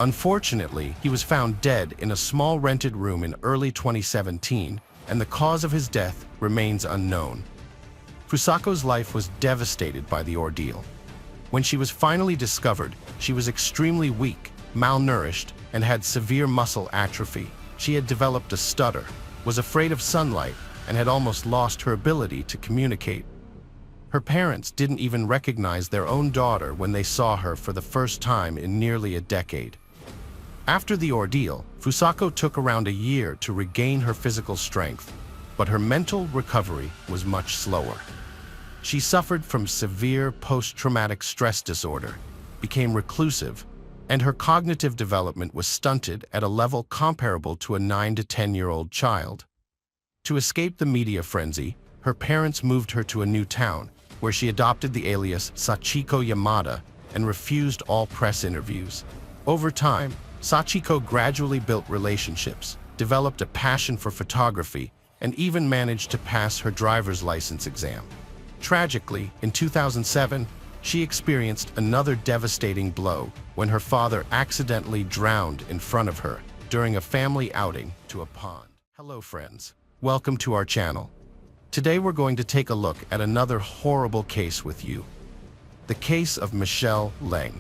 S1: Unfortunately, he was found dead in a small rented room in early 2017, and the cause of his death remains unknown. Fusako's life was devastated by the ordeal. When she was finally discovered, she was extremely weak, malnourished, and had severe muscle atrophy. She had developed a stutter, was afraid of sunlight, and had almost lost her ability to communicate. Her parents didn't even recognize their own daughter when they saw her for the first time in nearly a decade. After the ordeal, Fusako took around a year to regain her physical strength, but her mental recovery was much slower. She suffered from severe post-traumatic stress disorder, became reclusive, and her cognitive development was stunted at a level comparable to a 9 to 10-year-old child. To escape the media frenzy, her parents moved her to a new town, where she adopted the alias Sachiko Yamada and refused all press interviews. Over time, Sachiko gradually built relationships, developed a passion for photography, and even managed to pass her driver's license exam. Tragically, in 2007, she experienced another devastating blow when her father accidentally drowned in front of her during a family outing to a pond. Hello friends, welcome to our channel. Today we're going to take a look at another horrible case with you. The case of Michelle Leng.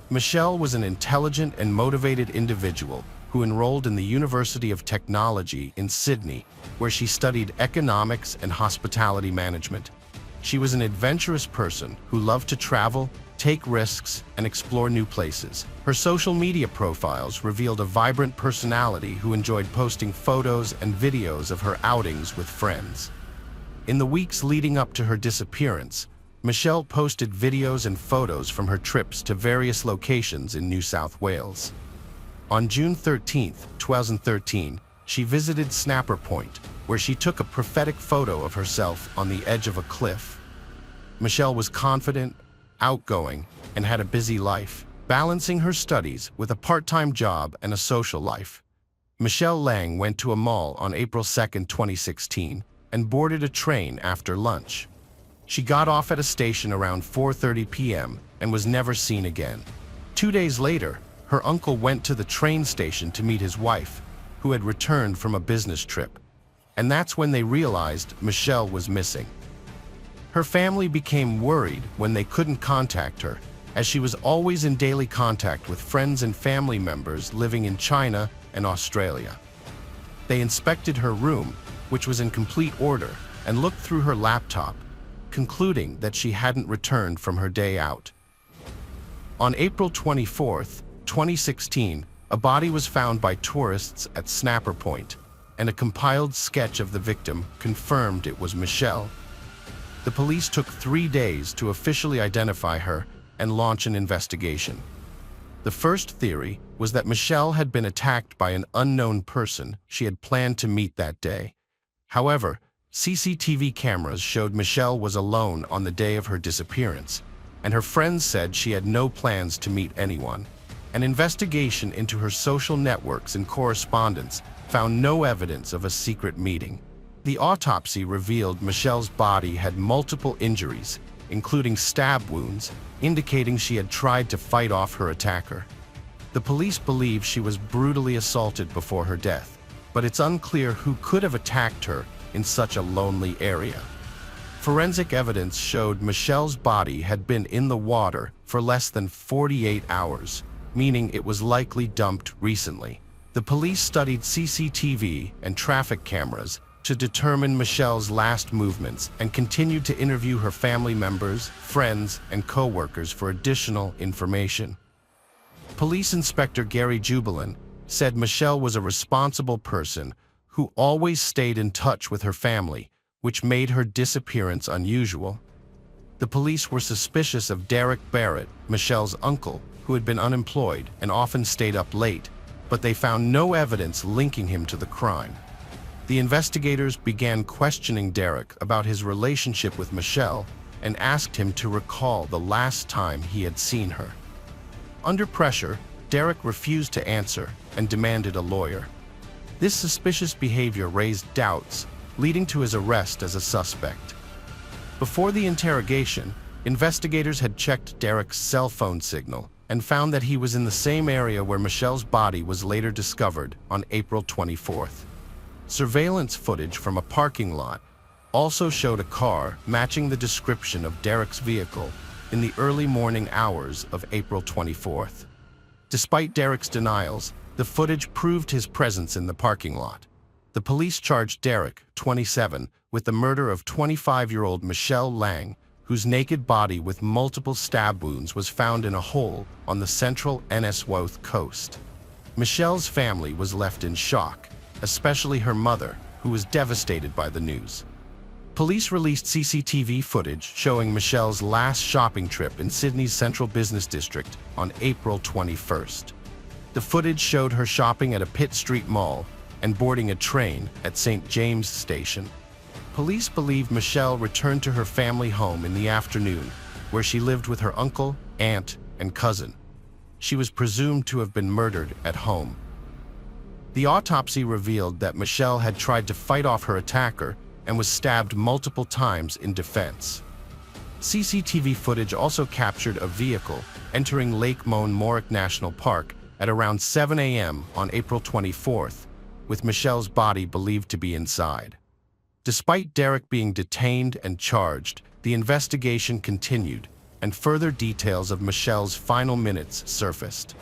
S1: Michelle was an intelligent and motivated individual who enrolled in the University of Technology in Sydney, where she studied economics and hospitality management. She was an adventurous person who loved to travel, take risks, and explore new places. Her social media profiles revealed a vibrant personality who enjoyed posting photos and videos of her outings with friends. In the weeks leading up to her disappearance, Michelle posted videos and photos from her trips to various locations in New South Wales. On June 13, 2013, she visited Snapper Point, where she took a prophetic photo of herself on the edge of a cliff. Michelle was confident, outgoing, and had a busy life, balancing her studies with a part-time job and a social life. Michelle Leng went to a mall on April 2, 2016, and boarded a train after lunch. She got off at a station around 4:30 p.m. and was never seen again. 2 days later, her uncle went to the train station to meet his wife, who had returned from a business trip. And that's when they realized Michelle was missing. Her family became worried when they couldn't contact her, as she was always in daily contact with friends and family members living in China and Australia. They inspected her room, which was in complete order, and looked through her laptop, concluding that she hadn't returned from her day out. On April 24, 2016, a body was found by tourists at Snapper Point, and a compiled sketch of the victim confirmed it was Michelle. The police took 3 days to officially identify her and launch an investigation. The first theory was that Michelle had been attacked by an unknown person she had planned to meet that day. However, CCTV cameras showed Michelle was alone on the day of her disappearance, and her friends said she had no plans to meet anyone. An investigation into her social networks and correspondence found no evidence of a secret meeting. The autopsy revealed Michelle's body had multiple injuries, including stab wounds, indicating she had tried to fight off her attacker. The police believe she was brutally assaulted before her death, but it's unclear who could have attacked her in such a lonely area. Forensic evidence showed Michelle's body had been in the water for less than 48 hours, meaning it was likely dumped recently. The police studied CCTV and traffic cameras to determine Michelle's last movements and continued to interview her family members, friends, and co-workers for additional information. Police Inspector Gary Jubilin said Michelle was a responsible person who always stayed in touch with her family, which made her disappearance unusual. The police were suspicious of Derek Barrett, Michelle's uncle, who had been unemployed and often stayed up late, but they found no evidence linking him to the crime. The investigators began questioning Derek about his relationship with Michelle and asked him to recall the last time he had seen her. Under pressure, Derek refused to answer and demanded a lawyer. This suspicious behavior raised doubts, leading to his arrest as a suspect. Before the interrogation, investigators had checked Derek's cell phone signal and found that he was in the same area where Michelle's body was later discovered on April 24th. Surveillance footage from a parking lot also showed a car matching the description of Derek's vehicle in the early morning hours of April 24th. Despite Derek's denials, the footage proved his presence in the parking lot. The police charged Derek, 27, with the murder of 25-year-old Michelle Lang, whose naked body with multiple stab wounds was found in a hole on the central Nsworth coast. Michelle's family was left in shock, especially her mother, who was devastated by the news. Police released CCTV footage showing Michelle's last shopping trip in Sydney's Central Business District on April 21st. The footage showed her shopping at a Pitt Street mall and boarding a train at St. James Station. Police believe Michelle returned to her family home in the afternoon, where she lived with her uncle, aunt, and cousin. She was presumed to have been murdered at home. The autopsy revealed that Michelle had tried to fight off her attacker and was stabbed multiple times in defense. CCTV footage also captured a vehicle entering Lake Moan-Morick National Park at around 7 a.m. on April 24th, with Michelle's body believed to be inside. Despite Derek being detained and charged, the investigation continued, and further details of Michelle's final minutes surfaced.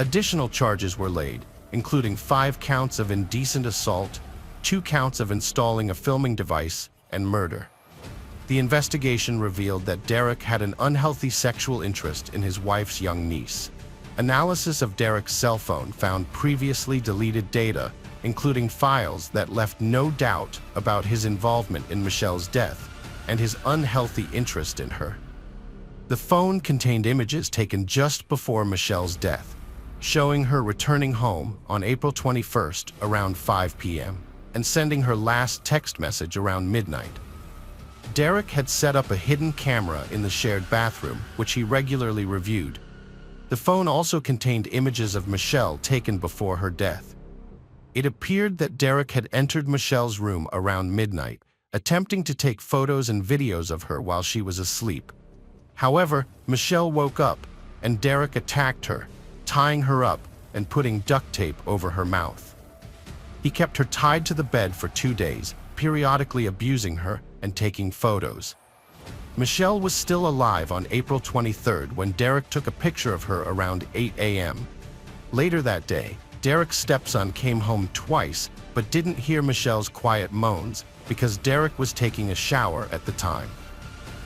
S1: Additional charges were laid, including 5 counts of indecent assault, 2 counts of installing a filming device, and murder. The investigation revealed that Derek had an unhealthy sexual interest in his wife's young niece. Analysis of Derek's cell phone found previously deleted data, including files that left no doubt about his involvement in Michelle's death and his unhealthy interest in her. The phone contained images taken just before Michelle's death, showing her returning home on April 21st around 5 p.m. and sending her last text message around midnight. Derek had set up a hidden camera in the shared bathroom, which he regularly reviewed. The phone also contained images of Michelle taken before her death. It appeared that Derek had entered Michelle's room around midnight, attempting to take photos and videos of her while she was asleep. However, Michelle woke up, and Derek attacked her, tying her up and putting duct tape over her mouth. He kept her tied to the bed for 2 days, periodically abusing her and taking photos. Michelle was still alive on April 23rd when Derek took a picture of her around 8 a.m. Later that day, Derek's stepson came home twice but didn't hear Michelle's quiet moans because Derek was taking a shower at the time.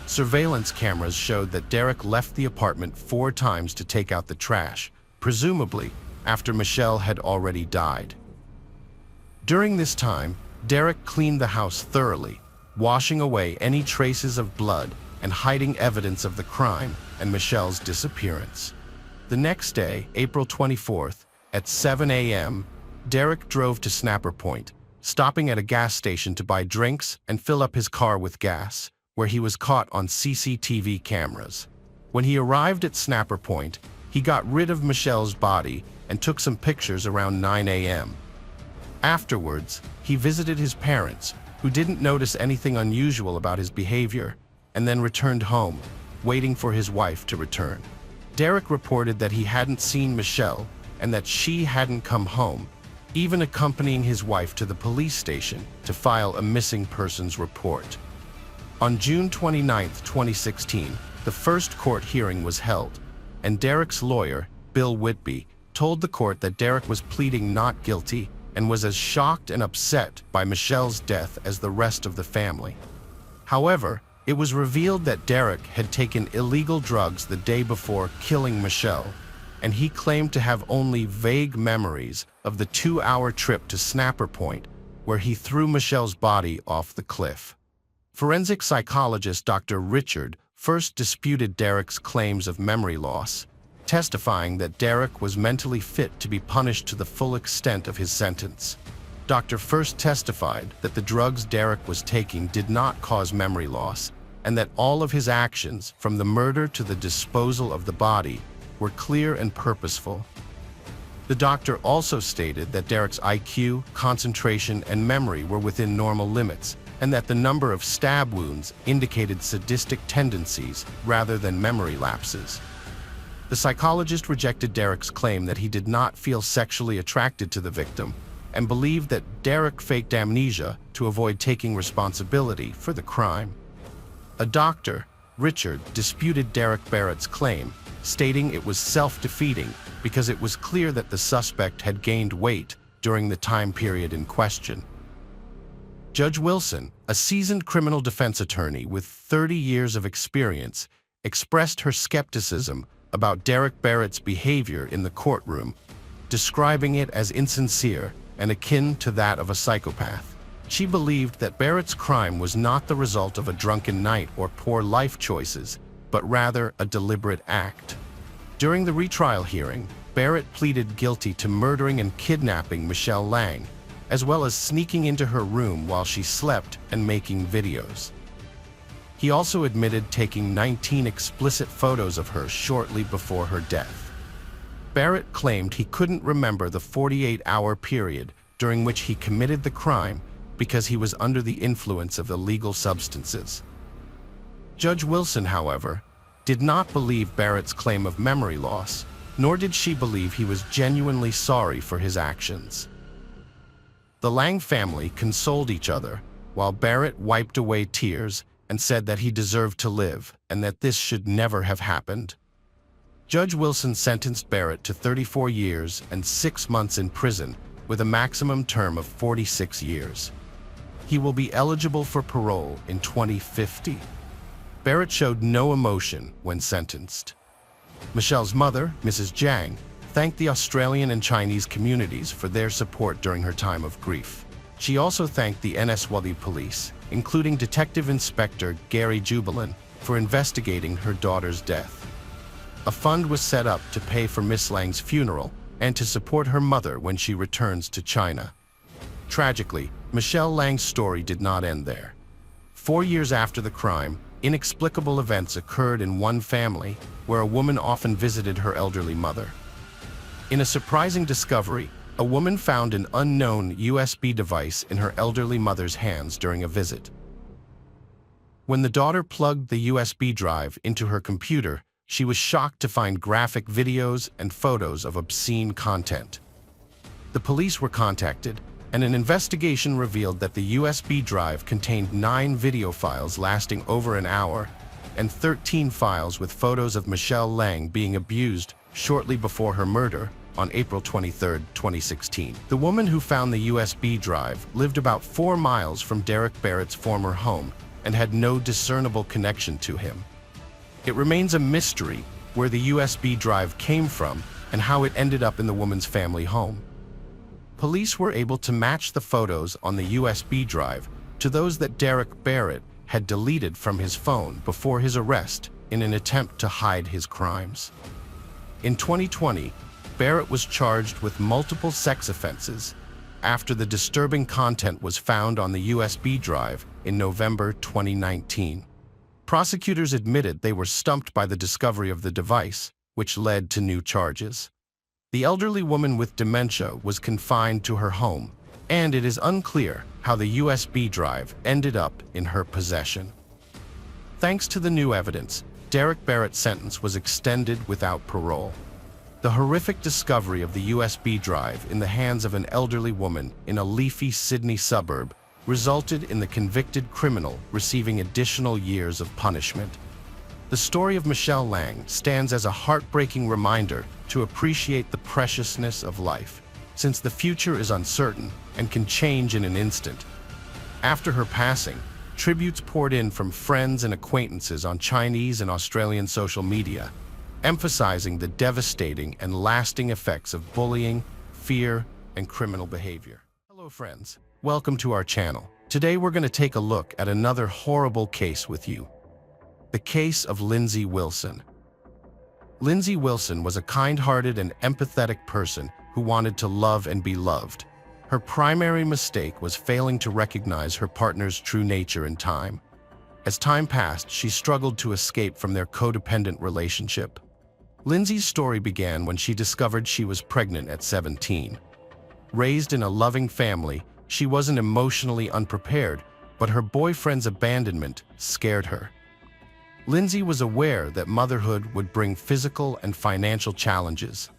S1: Surveillance cameras showed that Derek left the apartment 4 times to take out the trash, presumably after Michelle had already died. During this time, Derek cleaned the house thoroughly, washing away any traces of blood and hiding evidence of the crime and Michelle's disappearance. The next day, April 24th, at 7 a.m., Derek drove to Snapper Point, stopping at a gas station to buy drinks and fill up his car with gas, where he was caught on CCTV cameras. When he arrived at Snapper Point, he got rid of Michelle's body and took some pictures around 9 a.m. Afterwards, he visited his parents, who didn't notice anything unusual about his behavior, and then returned home, waiting for his wife to return. Derek reported that he hadn't seen Michelle and that she hadn't come home, even accompanying his wife to the police station to file a missing persons report. On June 29, 2016, the first court hearing was held, and Derek's lawyer, Bill Whitby, told the court that Derek was pleading not guilty and was as shocked and upset by Michelle's death as the rest of the family. However, it was revealed that Derek had taken illegal drugs the day before killing Michelle, and he claimed to have only vague memories of the 2-hour trip to Snapper Point, where he threw Michelle's body off the cliff. Forensic psychologist Dr. Richard first disputed Derek's claims of memory loss, testifying that Derek was mentally fit to be punished to the full extent of his sentence. Dr. First testified that the drugs Derek was taking did not cause memory loss, and that all of his actions, from the murder to the disposal of the body, were clear and purposeful. The doctor also stated that Derek's IQ, concentration, and memory were within normal limits, and that the number of stab wounds indicated sadistic tendencies rather than memory lapses. The psychologist rejected Derek's claim that he did not feel sexually attracted to the victim and believed that Derek faked amnesia to avoid taking responsibility for the crime. A doctor, Richard, disputed Derek Barrett's claim, stating it was self-defeating because it was clear that the suspect had gained weight during the time period in question. Judge Wilson, a seasoned criminal defense attorney with 30 years of experience, expressed her skepticism about Derek Barrett's behavior in the courtroom, describing it as insincere and akin to that of a psychopath. She believed that Barrett's crime was not the result of a drunken night or poor life choices, but rather a deliberate act. During the retrial hearing, Barrett pleaded guilty to murdering and kidnapping Michelle Lang, as well as sneaking into her room while she slept and making videos. He also admitted taking 19 explicit photos of her shortly before her death. Barrett claimed he couldn't remember the 48-hour period during which he committed the crime because he was under the influence of illegal substances. Judge Wilson, however, did not believe Barrett's claim of memory loss, nor did she believe he was genuinely sorry for his actions. The Lang family consoled each other, while Barrett wiped away tears and said that he deserved to live and that this should never have happened. Judge Wilson sentenced Barrett to 34 years and 6 months in prison with a maximum term of 46 years. He will be eligible for parole in 2050. Barrett showed no emotion when sentenced. Michelle's mother, Mrs. Jiang, thanked the Australian and Chinese communities for their support during her time of grief. She also thanked the NSW police, including Detective Inspector Gary Jubilin, for investigating her daughter's death. A fund was set up to pay for Miss Lang's funeral and to support her mother when she returns to China. Tragically, Michelle Lang's story did not end there. 4 years after the crime, inexplicable events occurred in one family where a woman often visited her elderly mother. In a surprising discovery, a woman found an unknown USB device in her elderly mother's hands during a visit. When the daughter plugged the USB drive into her computer, she was shocked to find graphic videos and photos of obscene content. The police were contacted, and an investigation revealed that the USB drive contained 9 video files lasting over an hour and 13 files with photos of Michelle Lang being abused shortly before her murder on April 23, 2016. The woman who found the USB drive lived about 4 miles from Derek Barrett's former home and had no discernible connection to him. It remains a mystery where the USB drive came from and how it ended up in the woman's family home. Police were able to match the photos on the USB drive to those that Derek Barrett had deleted from his phone before his arrest in an attempt to hide his crimes. In 2020, Barrett was charged with multiple sex offenses after the disturbing content was found on the USB drive in November 2019. Prosecutors admitted they were stumped by the discovery of the device, which led to new charges. The elderly woman with dementia was confined to her home, and it is unclear how the USB drive ended up in her possession. Thanks to the new evidence, Derek Barrett's sentence was extended without parole. The horrific discovery of the USB drive in the hands of an elderly woman in a leafy Sydney suburb resulted in the convicted criminal receiving additional years of punishment. The story of Michelle Lang stands as a heartbreaking reminder to appreciate the preciousness of life, since the future is uncertain and can change in an instant. After her passing, tributes poured in from friends and acquaintances on Chinese and Australian social media, emphasizing the devastating and lasting effects of bullying, fear, and criminal behavior. Hello friends, welcome to our channel. Today we're going to take a look at another horrible case with you. The case of Lindsay Wilson. Lindsay Wilson was a kind-hearted and empathetic person who wanted to love and be loved. Her primary mistake was failing to recognize her partner's true nature in time. As time passed, she struggled to escape from their codependent relationship. Lindsay's story began when she discovered she was pregnant at 17. Raised in a loving family, she wasn't emotionally unprepared, but her boyfriend's abandonment scared her. Lindsay was aware that motherhood would bring physical and financial challenges.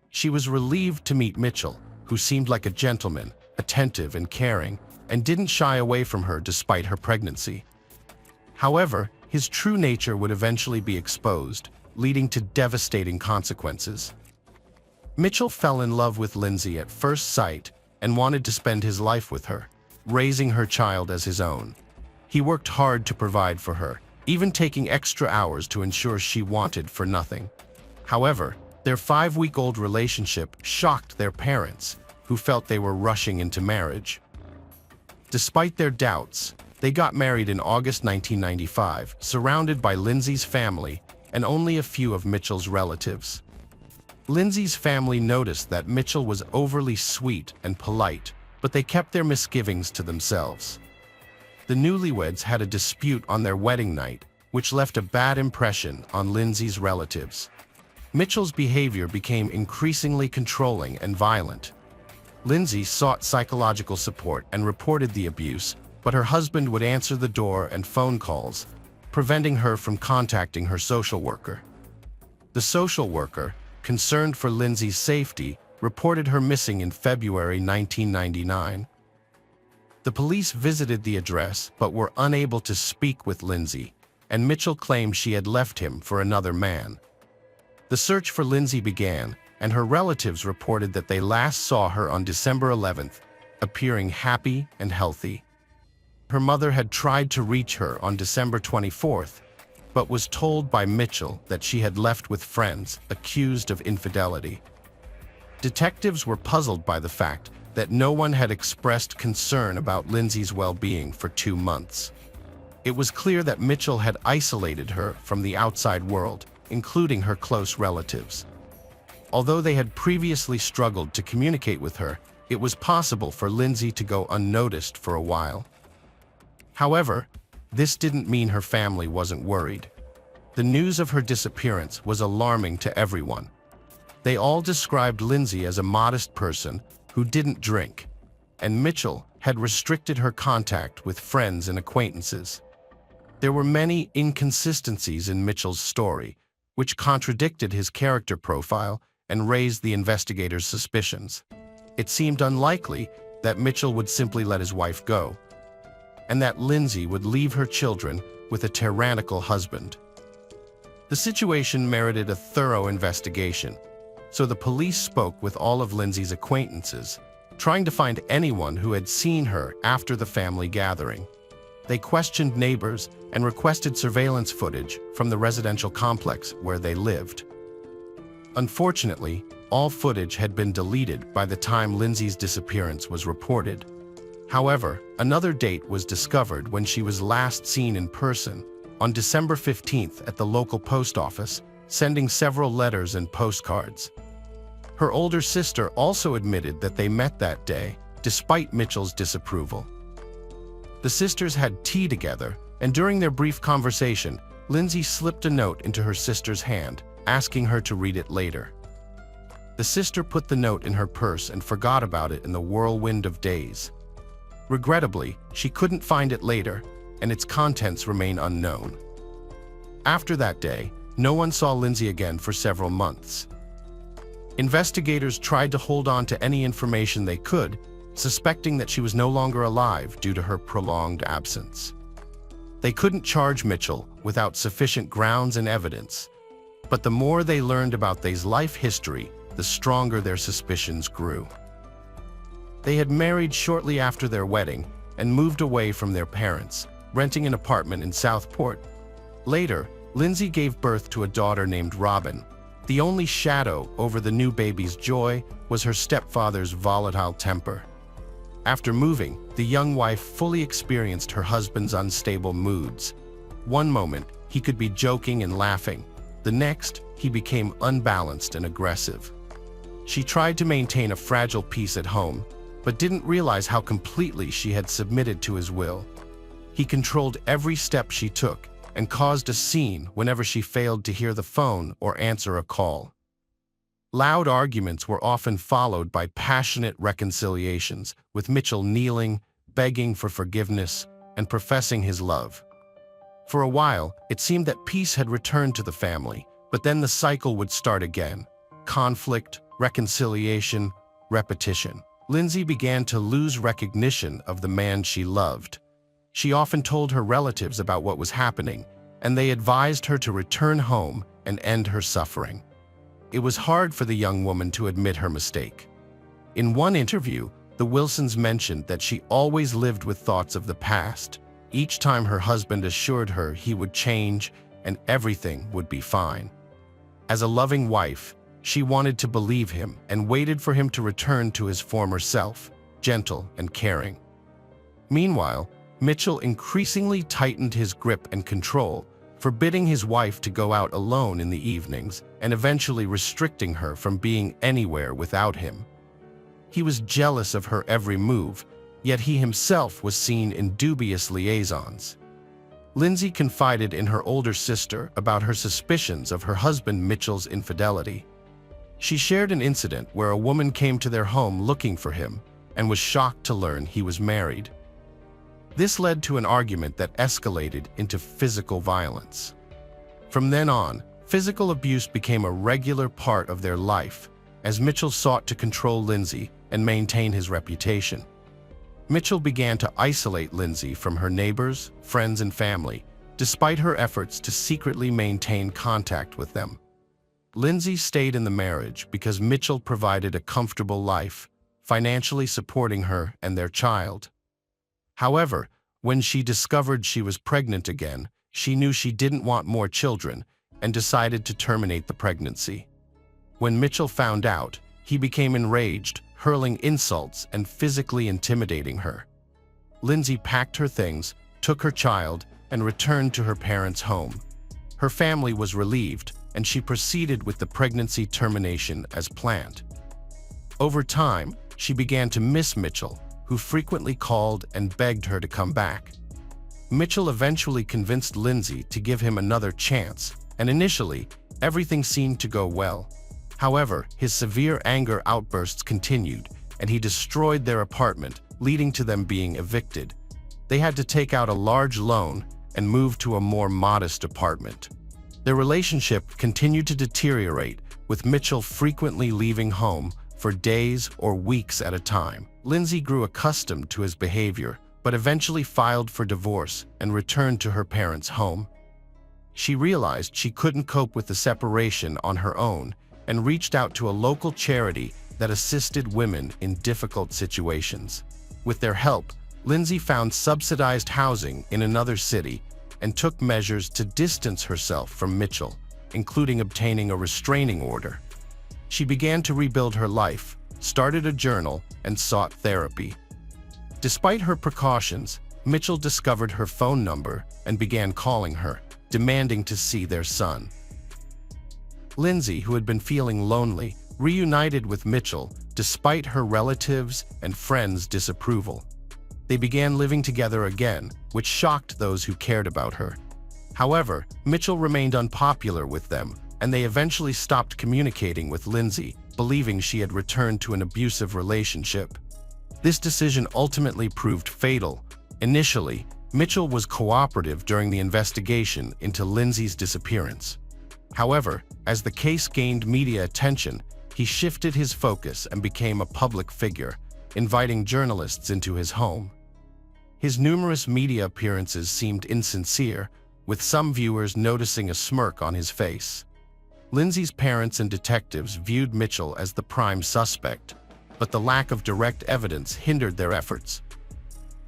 S1: She was relieved to meet Mitchell, who seemed like a gentleman, attentive and caring, and didn't shy away from her despite her pregnancy. However, his true nature would eventually be exposed, leading to devastating consequences. Mitchell fell in love with Lindsay at first sight and wanted to spend his life with her, raising her child as his own. He worked hard to provide for her, even taking extra hours to ensure she wanted for nothing. However, their 5-week-old relationship shocked their parents, who felt they were rushing into marriage. Despite their doubts, they got married in August 1995, surrounded by Lindsay's family and only a few of Mitchell's relatives. Lindsay's family noticed that Mitchell was overly sweet and polite, but they kept their misgivings to themselves. The newlyweds had a dispute on their wedding night, which left a bad impression on Lindsay's relatives. Mitchell's behavior became increasingly controlling and violent. Lindsay sought psychological support and reported the abuse, but her husband would answer the door and phone calls, preventing her from contacting her social worker. The social worker, concerned for Lindsay's safety, reported her missing in February 1999. The police visited the address but were unable to speak with Lindsay, and Mitchell claimed she had left him for another man. The search for Lindsay began, and her relatives reported that they last saw her on December 11th, appearing happy and healthy. Her mother had tried to reach her on December 24th, but was told by Mitchell that she had left with friends, accused of infidelity. Detectives were puzzled by the fact that no one had expressed concern about Lindsay's well-being for 2 months. It was clear that Mitchell had isolated her from the outside world, including her close relatives. Although they had previously struggled to communicate with her, it was possible for Lindsay to go unnoticed for a while. However, this didn't mean her family wasn't worried. The news of her disappearance was alarming to everyone. They all described Lindsay as a modest person who didn't drink, and Mitchell had restricted her contact with friends and acquaintances. There were many inconsistencies in Mitchell's story, which contradicted his character profile and raised the investigators' suspicions. It seemed unlikely that Mitchell would simply let his wife go, and that Lindsay would leave her children with a tyrannical husband. The situation merited a thorough investigation, so the police spoke with all of Lindsay's acquaintances, trying to find anyone who had seen her after the family gathering. They questioned neighbors and requested surveillance footage from the residential complex where they lived. Unfortunately, all footage had been deleted by the time Lindsay's disappearance was reported. However, another date was discovered when she was last seen in person, on December 15th at the local post office, sending several letters and postcards. Her older sister also admitted that they met that day, despite Mitchell's disapproval. The sisters had tea together, and during their brief conversation, Lindsay slipped a note into her sister's hand, asking her to read it later. The sister put the note in her purse and forgot about it in the whirlwind of days. Regrettably, she couldn't find it later, and its contents remain unknown. After that day, no one saw Lindsay again for several months. Investigators tried to hold on to any information they could, suspecting that she was no longer alive due to her prolonged absence. They couldn't charge Mitchell without sufficient grounds and evidence, but the more they learned about their life history, the stronger their suspicions grew. They had married shortly after their wedding and moved away from their parents, renting an apartment in Southport. Later, Lindsay gave birth to a daughter named Robin. The only shadow over the new baby's joy was her stepfather's volatile temper. After moving, the young wife fully experienced her husband's unstable moods. One moment, he could be joking and laughing. The next, he became unbalanced and aggressive. She tried to maintain a fragile peace at home, but didn't realize how completely she had submitted to his will. He controlled every step she took and caused a scene whenever she failed to hear the phone or answer a call. Loud arguments were often followed by passionate reconciliations, with Mitchell kneeling, begging for forgiveness, and professing his love. For a while, it seemed that peace had returned to the family, but then the cycle would start again. Conflict, reconciliation, repetition. Lindsay began to lose recognition of the man she loved. She often told her relatives about what was happening, and they advised her to return home and end her suffering. It was hard for the young woman to admit her mistake. In one interview, the Wilsons mentioned that she always lived with thoughts of the past. Each time her husband assured her he would change and everything would be fine. As a loving wife, she wanted to believe him and waited for him to return to his former self, gentle and caring. Meanwhile, Mitchell increasingly tightened his grip and control, forbidding his wife to go out alone in the evenings and eventually restricting her from being anywhere without him. He was jealous of her every move, yet he himself was seen in dubious liaisons. Lindsay confided in her older sister about her suspicions of her husband Mitchell's infidelity. She shared an incident where a woman came to their home looking for him and was shocked to learn he was married. This led to an argument that escalated into physical violence. From then on, physical abuse became a regular part of their life as Mitchell sought to control Lindsay and maintain his reputation. Mitchell began to isolate Lindsay from her neighbors, friends, and family, despite her efforts to secretly maintain contact with them. Lindsay stayed in the marriage because Mitchell provided a comfortable life, financially supporting her and their child. However, when she discovered she was pregnant again, she knew she didn't want more children and decided to terminate the pregnancy. When Mitchell found out, he became enraged, hurling insults and physically intimidating her. Lindsay packed her things, took her child, and returned to her parents' home. Her family was relieved, and she proceeded with the pregnancy termination as planned. Over time, she began to miss Mitchell, who frequently called and begged her to come back. Mitchell eventually convinced Lindsay to give him another chance, and initially, everything seemed to go well. However, his severe anger outbursts continued, and he destroyed their apartment, leading to them being evicted. They had to take out a large loan and move to a more modest apartment. Their relationship continued to deteriorate, with Mitchell frequently leaving home for days or weeks at a time. Lindsay grew accustomed to his behavior, but eventually filed for divorce and returned to her parents' home. She realized she couldn't cope with the separation on her own and reached out to a local charity that assisted women in difficult situations. With their help, Lindsay found subsidized housing in another city and took measures to distance herself from Mitchell, including obtaining a restraining order. She began to rebuild her life, started a journal, and sought therapy. Despite her precautions, Mitchell discovered her phone number and began calling her, demanding to see their son. Lindsay, who had been feeling lonely, reunited with Mitchell despite her relatives' and friends' disapproval. They began living together again, which shocked those who cared about her. However, Mitchell remained unpopular with them, and they eventually stopped communicating with Lindsay, believing she had returned to an abusive relationship. This decision ultimately proved fatal. Initially, Mitchell was cooperative during the investigation into Lindsay's disappearance. However, as the case gained media attention, he shifted his focus and became a public figure, inviting journalists into his home. His numerous media appearances seemed insincere, with some viewers noticing a smirk on his face. Lindsay's parents and detectives viewed Mitchell as the prime suspect, but the lack of direct evidence hindered their efforts.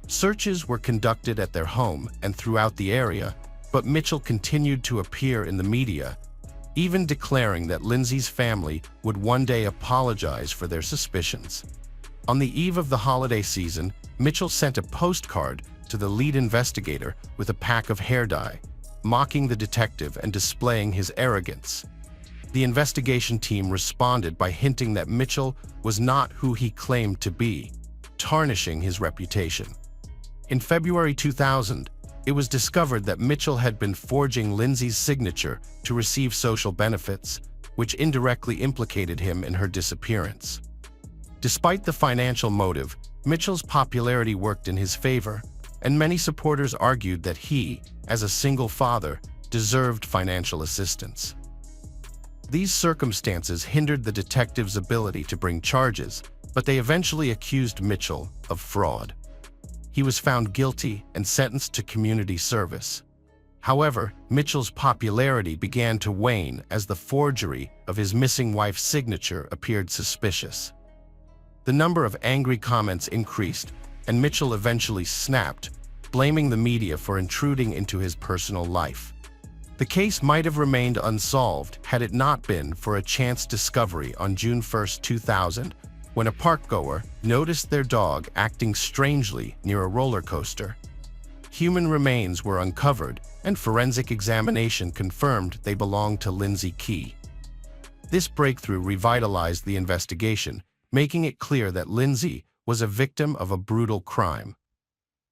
S1: Searches were conducted at their home and throughout the area, But Mitchell continued to appear in the media, even declaring that Lindsay's family would one day apologize for their suspicions. On the eve of the holiday season, Mitchell sent a postcard to the lead investigator with a pack of hair dye, mocking the detective and displaying his arrogance. The investigation team responded by hinting that Mitchell was not who he claimed to be, tarnishing his reputation. In February 2000, it was discovered that Mitchell had been forging Lindsay's signature to receive social benefits, which indirectly implicated him in her disappearance. Despite the financial motive, Mitchell's popularity worked in his favor, and many supporters argued that he, as a single father, deserved financial assistance. These circumstances hindered the detectives' ability to bring charges, but they eventually accused Mitchell of fraud. He was found guilty and sentenced to community service. However, Mitchell's popularity began to wane as the forgery of his missing wife's signature appeared suspicious. The number of angry comments increased, and Mitchell eventually snapped, blaming the media for intruding into his personal life. The case might have remained unsolved had it not been for a chance discovery on June 1, 2000, when a parkgoer noticed their dog acting strangely near a roller coaster. Human remains were uncovered, and forensic examination confirmed they belonged to Lindsay Key. This breakthrough revitalized the investigation, making it clear that Lindsay was a victim of a brutal crime.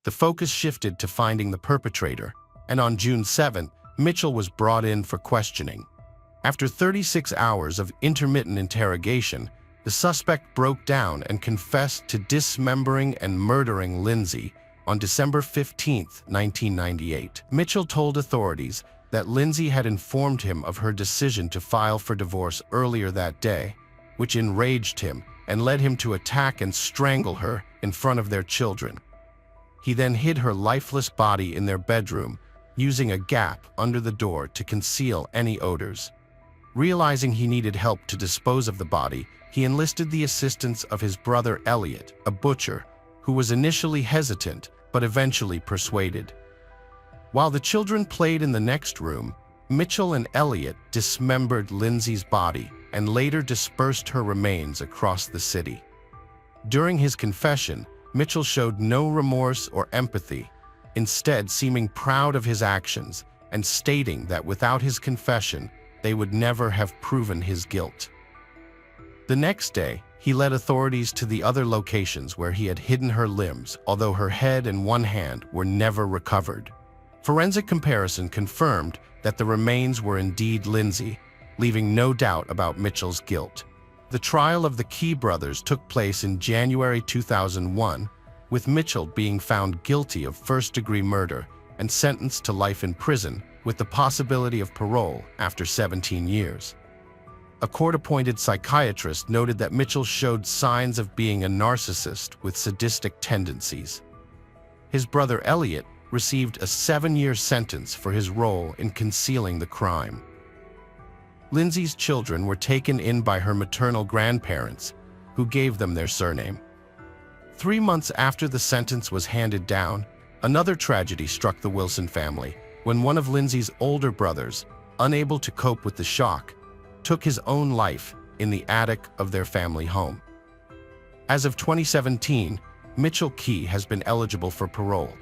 S1: The focus shifted to finding the perpetrator, and on June 7, Mitchell was brought in for questioning. After 36 hours of intermittent interrogation, the suspect broke down and confessed to dismembering and murdering Lindsay on December 15, 1998. Mitchell told authorities that Lindsay had informed him of her decision to file for divorce earlier that day, which enraged him and led him to attack and strangle her in front of their children. He then hid her lifeless body in their bedroom, using a gap under the door to conceal any odors. Realizing he needed help to dispose of the body, he enlisted the assistance of his brother Elliot, a butcher, who was initially hesitant but eventually persuaded. While the children played in the next room, Mitchell and Elliot dismembered Lindsay's body and later dispersed her remains across the city. During his confession, Mitchell showed no remorse or empathy, instead seeming proud of his actions and stating that without his confession, they would never have proven his guilt. The next day, he led authorities to the other locations where he had hidden her limbs, although her head and one hand were never recovered. Forensic comparison confirmed that the remains were indeed Lindsay, leaving no doubt about Mitchell's guilt. The trial of the Key brothers took place in January 2001, with Mitchell being found guilty of first-degree murder and sentenced to life in prison with the possibility of parole after 17 years. A court-appointed psychiatrist noted that Mitchell showed signs of being a narcissist with sadistic tendencies. His brother Elliot received a 7-year sentence for his role in concealing the crime. Lindsay's children were taken in by her maternal grandparents, who gave them their surname. 3 months after the sentence was handed down, another tragedy struck the Wilson family when one of Lindsay's older brothers, unable to cope with the shock, took his own life in the attic of their family home. As of 2017, Mitchell Key has been eligible for parole,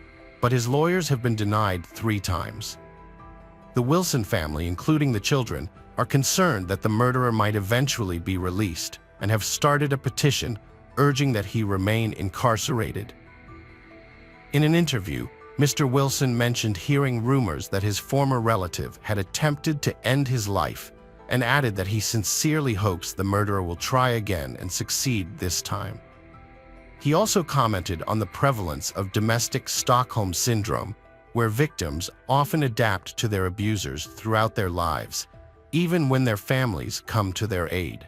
S1: but his lawyers have been denied 3 times. The Wilson family, including the children, are concerned that the murderer might eventually be released and have started a petition urging that he remain incarcerated. In an interview, Mr. Wilson mentioned hearing rumors that his former relative had attempted to end his life and added that he sincerely hopes the murderer will try again and succeed this time. He also commented on the prevalence of domestic Stockholm syndrome, where victims often adapt to their abusers throughout their lives, even when their families come to their aid.